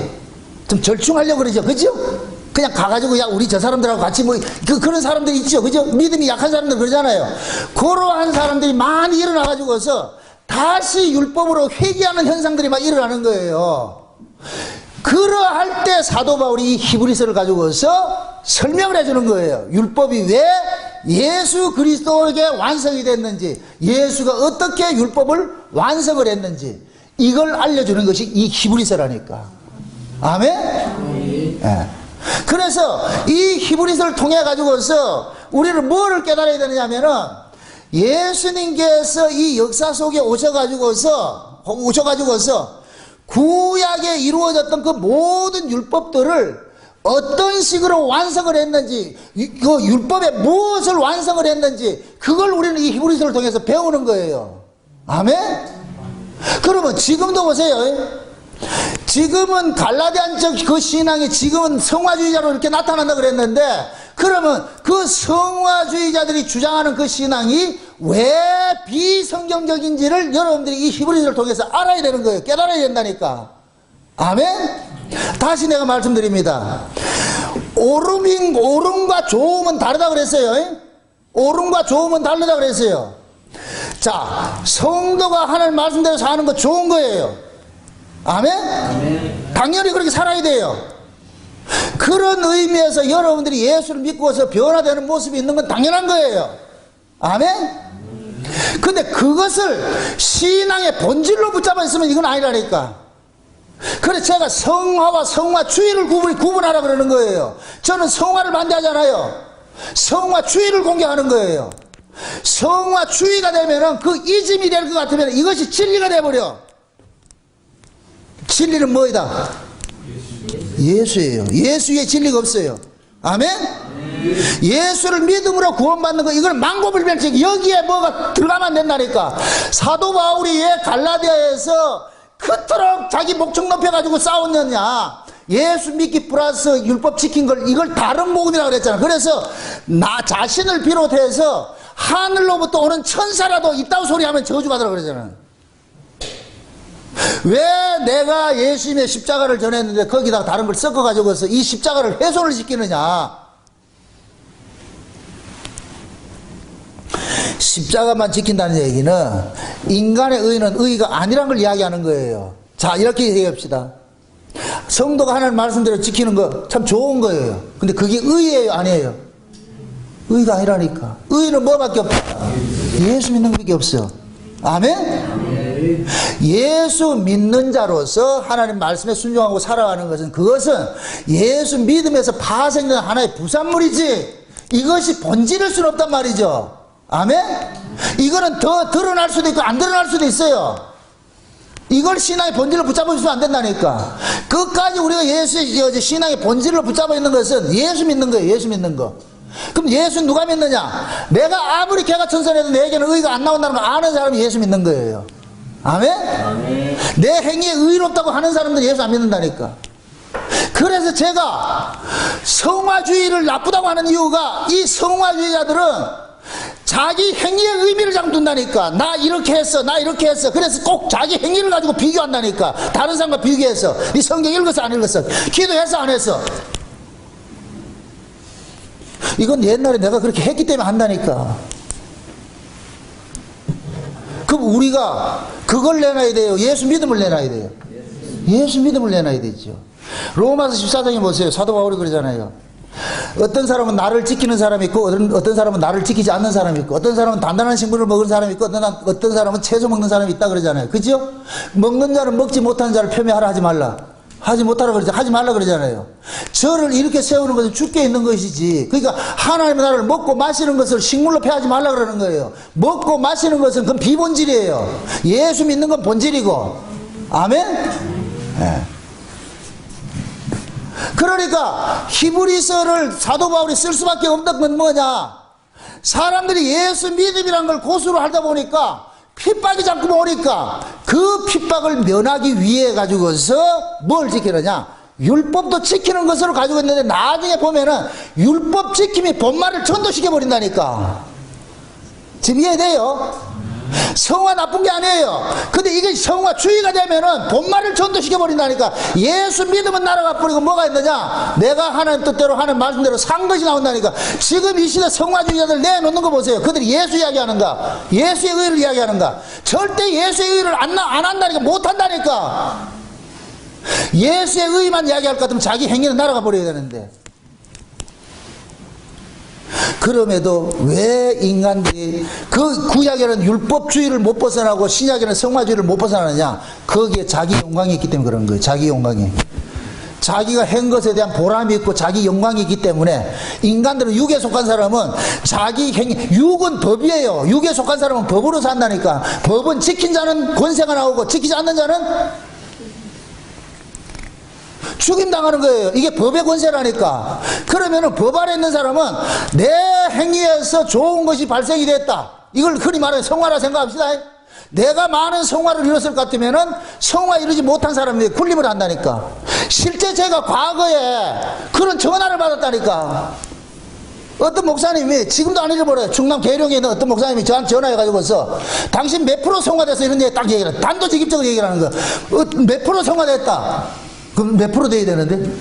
좀 절충하려고 그러죠. 그죠? 그냥 가가지고 야 우리 저 사람들하고 같이 뭐 그런 사람들이 있죠. 그죠? 믿음이 약한 사람들 그러잖아요. 그러한 사람들이 많이 일어나가지고서 다시 율법으로 회귀하는 현상들이 막 일어나는 거예요. 그러할 때 사도 바울이 이 히브리서를 가지고서 설명을 해주는 거예요. 율법이 왜 예수 그리스도에게 완성이 됐는지, 예수가 어떻게 율법을 완성을 했는지, 이걸 알려주는 것이 이 히브리서라니까. 아멘? 네. 그래서 이 히브리서를 통해 가지고서 우리는 뭐를 깨달아야 되느냐면은, 예수님께서 이 역사 속에 오셔가지고서 구약에 이루어졌던 그 모든 율법들을 어떤 식으로 완성을 했는지, 그 율법에 무엇을 완성을 했는지, 그걸 우리는 이 히브리서를 통해서 배우는 거예요. 아멘? 그러면 지금도 보세요. 지금은 갈라디안적 그 신앙이 지금은 성화주의자로 이렇게 나타난다 그랬는데, 그러면 그 성화주의자들이 주장하는 그 신앙이 왜 비성경적인지를 여러분들이 이 히브리서를 통해서 알아야 되는 거예요. 깨달아야 된다니까. 아멘? 다시 내가 말씀드립니다. 옳음과 좋음은 다르다 그랬어요. 옳음과 좋음은 다르다 그랬어요. 자, 성도가 하나님 말씀대로 사는 거 좋은 거예요. 아멘? 당연히 그렇게 살아야 돼요. 그런 의미에서 여러분들이 예수를 믿고서 변화되는 모습이 있는 건 당연한 거예요. 아멘? 근데 그것을 신앙의 본질로 붙잡아 있으면 이건 아니라니까. 그래서 제가 성화와 성화주의를 구분하라 그러는 거예요. 저는 성화를 반대하잖아요. 성화주의를 공격하는 거예요. 성화주의가 되면은 그 이즘이 될 것 같으면 이것이 진리가 돼버려. 진리는 뭐이다? 예수예요. 예수 위에 진리가 없어요. 아멘? 예수를 믿음으로 구원받는 거, 이걸 망고불변책, 여기에 뭐가 들어가면 안 된다니까. 사도 바울이 왜 갈라디아에서 그토록 자기 목청 높여가지고 싸웠느냐. 예수 믿기 플러스 율법 지킨 걸, 이걸 다른 복음이라고 그랬잖아. 그래서 나 자신을 비롯해서 하늘로부터 오는 천사라도 있다고 소리하면 저주받으라 그러잖아. 왜 내가 예수님의 십자가를 전했는데 거기다가 다른 걸 섞어가지고서 이 십자가를 훼손을 시키느냐. 십자가만 지킨다는 얘기는 인간의 의는 의가 아니란 걸 이야기하는 거예요. 자, 이렇게 얘기합시다. 성도가 하나님 말씀대로 지키는 거 참 좋은 거예요. 근데 그게 의예요, 아니에요? 의가 아니라니까. 의는 뭐밖에 없다? 예수 믿는 것밖에 없어요. 아멘? 예수 믿는 자로서 하나님 말씀에 순종하고 살아가는 것은, 그것은 예수 믿음에서 파생된 하나의 부산물이지 이것이 본질일 수는 없단 말이죠. 아멘? 이거는 더 드러날 수도 있고 안 드러날 수도 있어요. 이걸 신앙의 본질로 붙잡아 있으면 안 된다니까. 끝까지 우리가 예수의 신앙의 본질로 붙잡아 있는 것은 예수 믿는 거예요. 예수 믿는 거. 그럼 예수 누가 믿느냐? 내가 아무리 개가천선해도 내게는 의가 안 나온다는 걸 아는 사람이 예수 믿는 거예요. 아멘? 아멘. 내 행위에 의롭다고 하는 사람들은 예수 안 믿는다니까. 그래서 제가 성화주의를 나쁘다고 하는 이유가, 이 성화주의자들은 자기 행위의 의미를 자꾸 둔다니까. 나 이렇게 했어, 나 이렇게 했어. 그래서 꼭 자기 행위를 가지고 비교한다니까. 다른 사람과 비교해서. 네 성경 읽었어, 안 읽었어? 기도했어, 안 했어? 이건 옛날에 내가 그렇게 했기 때문에 한다니까. 그럼 우리가 그걸 내놔야 돼요? 예수 믿음을 내놔야 돼요? 예수 믿음을 내놔야 되죠. 로마서 14장에 보세요. 사도 바울이 그러잖아요. 어떤 사람은 나를 지키는 사람이 있고, 어떤 사람은 나를 지키지 않는 사람이 있고, 어떤 사람은 단단한 식물을 먹은 사람이 있고, 어떤 사람은 채소 먹는 사람이 있다 그러잖아요. 그죠? 먹는 자는 먹지 못하는 자를 폄훼하라 하지 말라. 하지 못하라 그러잖아요. 하지 말라 그러잖아요. 저를 이렇게 세우는 것은 주께 있는 것이지. 그러니까 하나님의 나라를 먹고 마시는 것을 식물로 폐하지 말라 그러는 거예요. 먹고 마시는 것은 그건 비본질이에요. 예수 믿는 건 본질이고. 아멘? 네. 그러니까 히브리서를 사도 바울이 쓸 수밖에 없는 건 뭐냐? 사람들이 예수 믿음이라는 걸 고수로 하다 보니까 핍박이 자꾸 오니까 그 핍박을 면하기 위해 가지고서 뭘 지키느냐? 율법도 지키는 것으로 가지고 있는데, 나중에 보면은 율법 지킴이 본말을 전도시켜 버린다니까. 지금 이해돼요? 성화 나쁜 게 아니에요. 근데 이게 성화주의가 되면은 본말을 전도시켜 버린다니까. 예수 믿으면 날아가 버리고 뭐가 있느냐? 내가 하나님 뜻대로 하는 말씀대로 산 것이 나온다니까. 지금 이 시대 성화주의자들 내놓는 거 보세요. 그들이 예수 이야기하는가? 예수의 의를 이야기하는가? 절대 예수의 의를 안 한다니까. 못 한다니까. 예수의 의만 이야기할 것 같으면 자기 행위는 날아가 버려야 되는데. 그럼에도 왜 인간들이 그 구약에는 율법주의를 못 벗어나고 신약에는 성화주의를 못 벗어나느냐? 거기에 자기 영광이 있기 때문에 그런 거예요. 자기 영광이. 자기가 한 것에 대한 보람이 있고 자기 영광이 있기 때문에, 인간들은 육에 속한 사람은 자기 행위, 육은 법이에요. 육에 속한 사람은 법으로 산다니까. 법은 지킨 자는 권세가 나오고 지키지 않는 자는 죽임당하는 거예요. 이게 법의 권세라니까. 그러면은 법 아래 있는 사람은 내 행위에서 좋은 것이 발생이 됐다. 이걸 흔히 말하는 성화라 생각합시다. 내가 많은 성화를 이뤘을 것 같으면은 성화 이루지 못한 사람이 군림을 한다니까. 실제 제가 과거에 그런 전화를 받았다니까. 어떤 목사님이, 지금도 안 잃어버려요. 충남 계룡에 있는 어떤 목사님이 저한테 전화해가지고서 당신 몇 프로 성화돼서 이런 얘기 딱 얘기를 해. 단도직입적으로 얘기를 하는 거. 몇 프로 성화됐다. 그럼 몇 프로 돼야 되는데?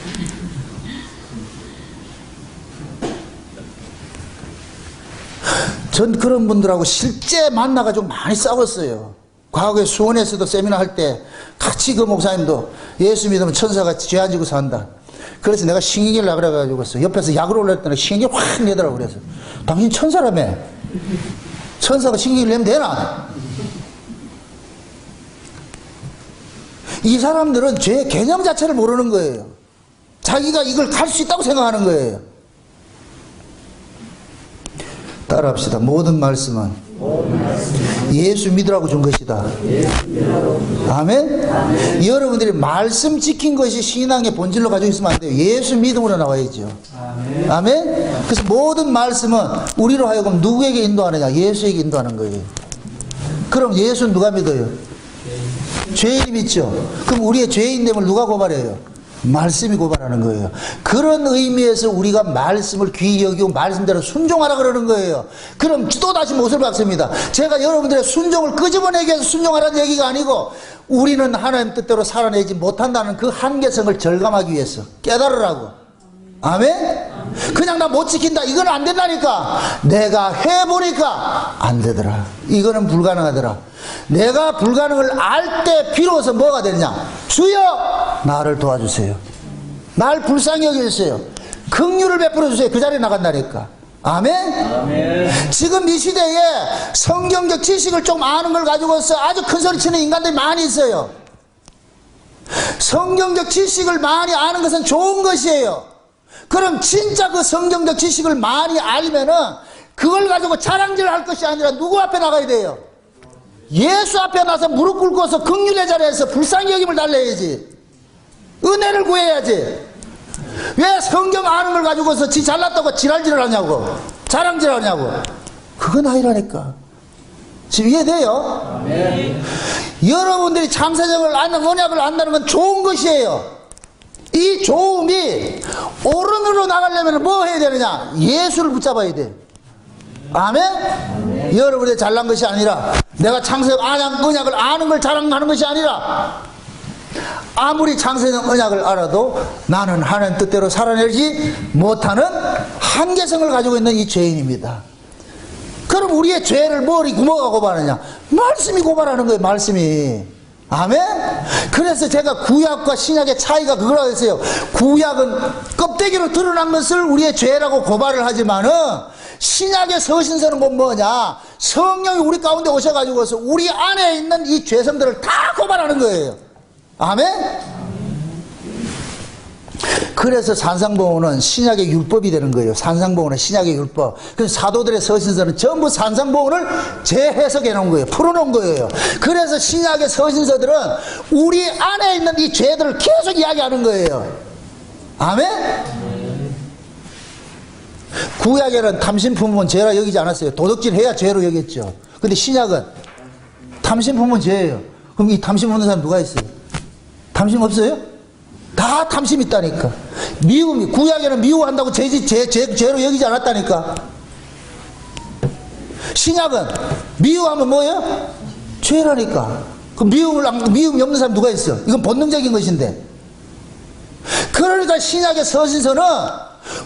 전 그런 분들하고 실제 만나가지고 많이 싸웠어요. 과거에 수원에서도 세미나 할 때 같이 그 목사님도 예수 믿으면 천사가 죄 안 지고 산다. 그래서 내가 신경을 나 그래가지고 옆에서 약을 올렸더니 신경이 확 내더라고. 그래서 당신 천사라며. 천사가 신경을 내면 되나? 이 사람들은 죄의 개념 자체를 모르는 거예요. 자기가 이걸 갈 수 있다고 생각하는 거예요. 따라합시다. 모든 말씀은 예수 믿으라고 준 것이다. 아멘? 여러분들이 말씀 지킨 것이 신앙의 본질로 가지고 있으면 안 돼요. 예수 믿음으로 나와야죠. 아멘? 그래서 모든 말씀은 우리로 하여금 누구에게 인도하느냐? 예수에게 인도하는 거예요. 그럼 예수는 누가 믿어요? 죄인이 믿죠. 그럼 우리의 죄인됨을 누가 고발해요? 말씀이 고발하는 거예요. 그런 의미에서 우리가 말씀을 귀히 여기고 말씀대로 순종하라 그러는 거예요. 그럼 또다시 못을 박습니다. 제가 여러분들의 순종을 끄집어내기 위해서 순종하라는 얘기가 아니고 우리는 하나님 뜻대로 살아내지 못한다는 그 한계성을 절감하기 위해서 깨달으라고. 아멘? 그냥 나 못 지킨다 이건 안 된다니까. 내가 해보니까 안 되더라. 이거는 불가능하더라. 내가 불가능을 알 때 비로소 뭐가 되느냐? 주여 나를 도와주세요. 날 불쌍히 여겨주세요. 긍휼을 베풀어 주세요. 그 자리에 나간다니까. 아멘? 아멘. 지금 이 시대에 성경적 지식을 좀 아는 걸 가지고서 아주 큰 소리 치는 인간들이 많이 있어요. 성경적 지식을 많이 아는 것은 좋은 것이에요. 그럼 진짜 그 성경적 지식을 많이 알면은 그걸 가지고 자랑질 할 것이 아니라 누구 앞에 나가야 돼요? 예수 앞에 나서 무릎 꿇고서 긍휼의 자리에서 불쌍히 여김을 달래야지. 은혜를 구해야지. 왜 성경 아는 걸 가지고서 지 잘났다고 지랄질을 하냐고. 자랑질 하냐고. 그건 아니라니까. 지금 이해돼요? 아멘. 여러분들이 참세정을 안다는, 언약을 안다는 건 좋은 것이에요. 이 좋음이 오른으로 나가려면 뭐 해야 되느냐? 예수를 붙잡아야 돼. 아멘? 아멘. 여러분의 잘난 것이 아니라 내가 창세적 언약을 아는 걸 자랑하는 것이 아니라 아무리 창세적 언약을 알아도 나는 하나님 뜻대로 살아내지 못하는 한계성을 가지고 있는 이 죄인입니다. 그럼 우리의 죄를 뭐가 고발하느냐? 말씀이 고발하는 거예요. 말씀이. 아멘? 그래서 제가 구약과 신약의 차이가 그거라고 했어요. 구약은 껍데기로 드러난 것을 우리의 죄라고 고발을 하지만은 신약의 서신서는 뭐냐? 성령이 우리 가운데 오셔가지고서 우리 안에 있는 이 죄성들을 다 고발하는 거예요. 아멘? 그래서 산상보훈은 신약의 율법이 되는 거예요. 산상보훈은 신약의 율법. 그래서 사도들의 서신서는 전부 산상보훈을 재해석해 놓은 거예요. 풀어놓은 거예요. 그래서 신약의 서신서들은 우리 안에 있는 이 죄들을 계속 이야기하는 거예요. 아멘? 구약에는 탐심 품으면 죄라 여기지 않았어요. 도둑질 해야 죄로 여겼죠. 근데 신약은 탐심 품으면 죄예요. 그럼 이 탐심 없는 사람 누가 있어요? 탐심 없어요? 다 탐심 있다니까. 미움이, 구약에는 미워한다고 죄로 여기지 않았다니까. 신약은 미워하면 뭐예요? 죄라니까. 그 미움이 없는 사람 누가 있어? 이건 본능적인 것인데. 그러니까 신약의 서신서는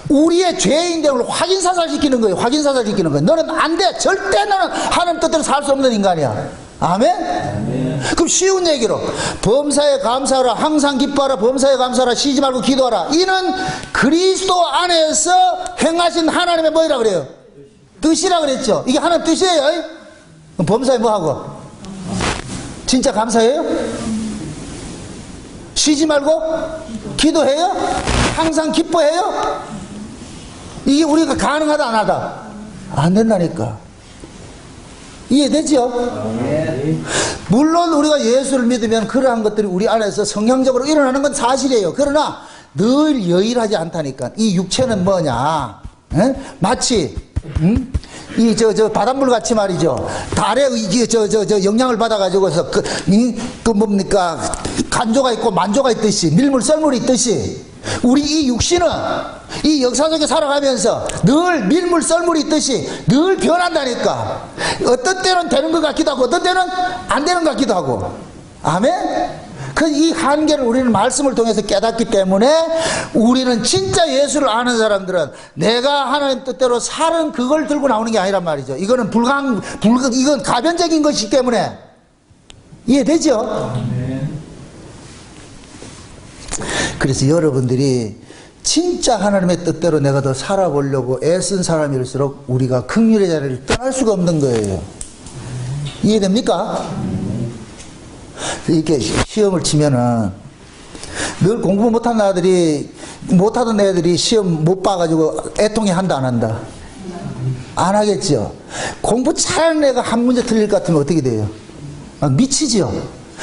우리의 죄인됨을 확인사살시키는 거예요. 확인사살시키는 거예요. 너는 안 돼. 절대 너는 하나님 뜻대로 살 수 없는 인간이야. 아멘? 아멘. 그럼 쉬운 얘기로 범사에 감사하라. 항상 기뻐하라. 범사에 감사하라. 쉬지 말고 기도하라. 이는 그리스도 안에서 행하신 하나님의 뭐이라 그래요? 뜻이라 그랬죠. 이게 하나님 뜻이에요. 그럼 범사에 뭐하고? 진짜 감사해요? 쉬지 말고 기도해요? 항상 기뻐해요? 이게 우리가 가능하다 안 하다? 안 된다니까. 이해되죠? 물론 우리가 예수를 믿으면 그러한 것들이 우리 안에서 성향적으로 일어나는 건 사실이에요. 그러나 늘 여일하지 않다니까. 이 육체는 뭐냐? 에? 마치 바닷물 같이 말이죠. 달에 영향을 받아가지고서 뭡니까? 간조가 있고 만조가 있듯이 밀물 썰물이 있듯이 우리 이 육신은 이 역사 속에 살아가면서 늘 밀물 썰물이 있듯이 늘 변한다니까. 어떤 때는 되는 것 같기도 하고 어떤 때는 안 되는 것 같기도 하고. 아멘. 그 이 한계를 우리는 말씀을 통해서 깨닫기 때문에 우리는 진짜 예수를 아는 사람들은 내가 하나님 뜻대로 살은 그걸 들고 나오는 게 아니란 말이죠. 이거는 이건 가변적인 것이기 때문에 이해되죠? 그래서 여러분들이 진짜 하나님의 뜻대로 내가 더 살아보려고 애쓴 사람일수록 우리가 긍휼의 자리를 떠날 수가 없는 거예요. 이해됩니까? 이렇게 시험을 치면은 늘 공부 못하는 못하던 애들이 시험 못 봐가지고 애통해 한다 안 한다? 안 하겠죠. 공부 잘하는 애가 한 문제 틀릴 것 같으면 어떻게 돼요? 막 미치죠.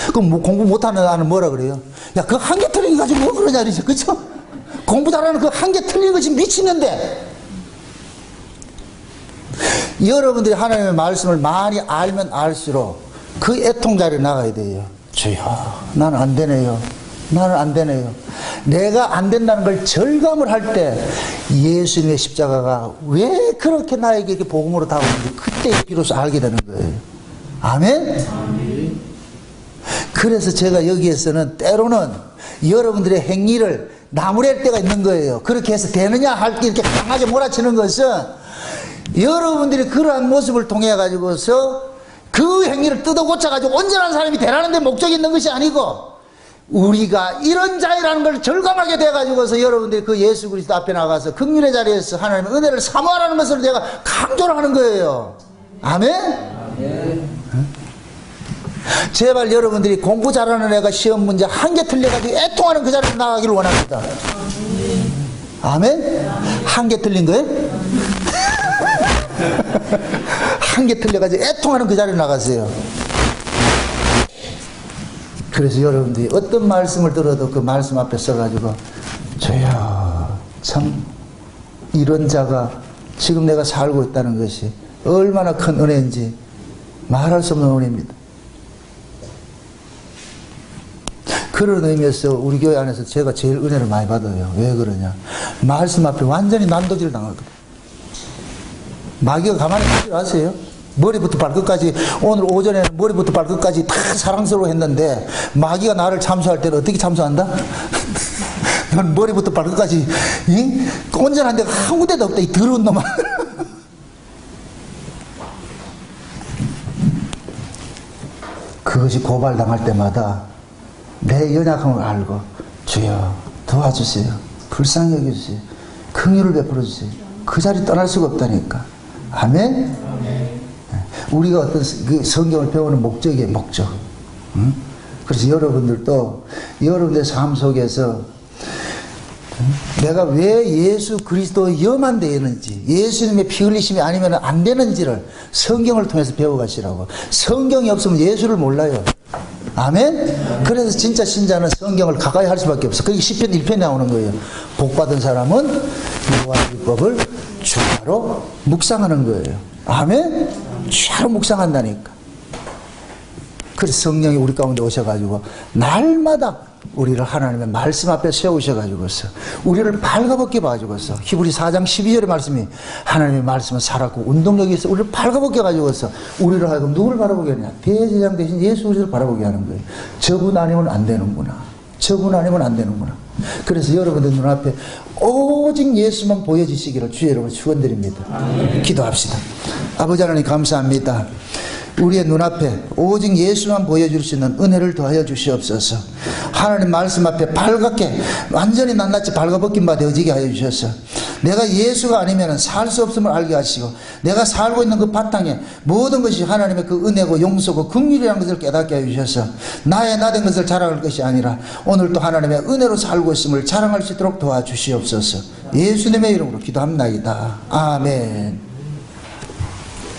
그럼 공부 못하는 애는 뭐라 그래요? 야, 그 한 개 틀린 거 가지고 뭐 그러냐, 그죠? 공부 잘하는 그 한 개 틀린 것이 미치는데. 여러분들이 하나님의 말씀을 많이 알면 알수록 그 애통자리에 나가야 돼요. 주여, 나는 안 되네요. 나는 안 되네요. 내가 안 된다는 걸 절감을 할 때 예수님의 십자가가 왜 그렇게 나에게 이렇게 복음으로 다가오는지 그때 비로소 알게 되는 거예요. 아멘? 그래서 제가 여기에서는 때로는 여러분들의 행위를 나무랄 때가 있는 거예요. 그렇게 해서 되느냐 할 때 이렇게 강하게 몰아치는 것은 여러분들이 그러한 모습을 통해 가지고서 그 행위를 뜯어 고쳐가지고 온전한 사람이 되라는 데 목적이 있는 것이 아니고 우리가 이런 자이라는 걸 절감하게 돼가지고서 여러분들이 그 예수 그리스도 앞에 나가서 긍휼의 자리에서 하나님의 은혜를 사모하라는 것을 내가 강조를 하는 거예요. 아멘? 제발 여러분들이 공부 잘하는 애가 시험 문제 한 개 틀려가지고 애통하는 그 자리에 나가기를 원합니다. 아멘? 한 개 틀린 거예요? 한 개 틀려가지고 애통하는 그 자리에 나가세요. 그래서 여러분들이 어떤 말씀을 들어도 그 말씀 앞에 서가지고 저야 참 이런 자가 지금 내가 살고 있다는 것이 얼마나 큰 은혜인지 말할 수 없는 은혜입니다. 그런 의미에서 우리 교회 안에서 제가 제일 은혜를 많이 받아요. 왜 그러냐? 말씀 앞에 완전히 난도질 당하거든요. 마귀가 가만히 있지 아세요? 머리부터 발끝까지 오늘 오전에 머리부터 발끝까지 다 사랑스러워 했는데 마귀가 나를 참수할 때는 어떻게 참수한다? 넌 머리부터 발끝까지 온전한 데가 한 군데도 없다 이 더러운 놈아. 그것이 고발당할 때마다 내 연약함을 알고 주여 도와주세요. 불쌍히 여겨주세요. 긍휼을 베풀어주세요. 그 자리 떠날 수가 없다니까. 아멘? 우리가 어떤 그 성경을 배우는 목적이에요. 목적. 응? 그래서 여러분들도 여러분들의 삶 속에서 내가 왜 예수 그리스도의 염한 되었는지 예수님의 피 흘리심이 아니면 안 되는지를 성경을 통해서 배워가시라고. 성경이 없으면 예수를 몰라요. 아멘? 그래서 진짜 신자는 성경을 가까이 할 수밖에 없어. 그게 시편 1편에 나오는 거예요. 복받은 사람은 여호와의 율법을 주야로 묵상하는 거예요. 아멘? 주야로 묵상한다니까. 그래서 성령이 우리 가운데 오셔가지고 날마다 우리를 하나님의 말씀 앞에 세우셔가지고서 우리를 발가벗게 봐주고서 히브리 4장 12절의 말씀이 하나님의 말씀은 살았고 운동력이 있어 우리를 발가벗게 가지고서 우리를 하여금 누구를 바라보게 하냐? 대제사장 대신 예수 그리스도를 바라보게 하는 거예요. 저분 아니면 안 되는구나. 저분 아니면 안 되는구나. 그래서 여러분들 눈앞에 오직 예수만 보여지시기를 주의 이름으로 축원드립니다. 기도합시다. 아버지 하나님 감사합니다. 우리의 눈앞에 오직 예수만 보여줄 수 있는 은혜를 더하여 주시옵소서. 하나님 말씀 앞에 밝게 완전히 낱낱이 발가벗긴 바 되어지게 하여 주셔서 내가 예수가 아니면 살 수 없음을 알게 하시고 내가 살고 있는 그 바탕에 모든 것이 하나님의 그 은혜고 용서고 긍휼이라는 것을 깨닫게 하여 주셔서 나의 나된 것을 자랑할 것이 아니라 오늘 또 하나님의 은혜로 살고 있음을 자랑할 수 있도록 도와주시옵소서. 예수님의 이름으로 기도합나이다. 아멘.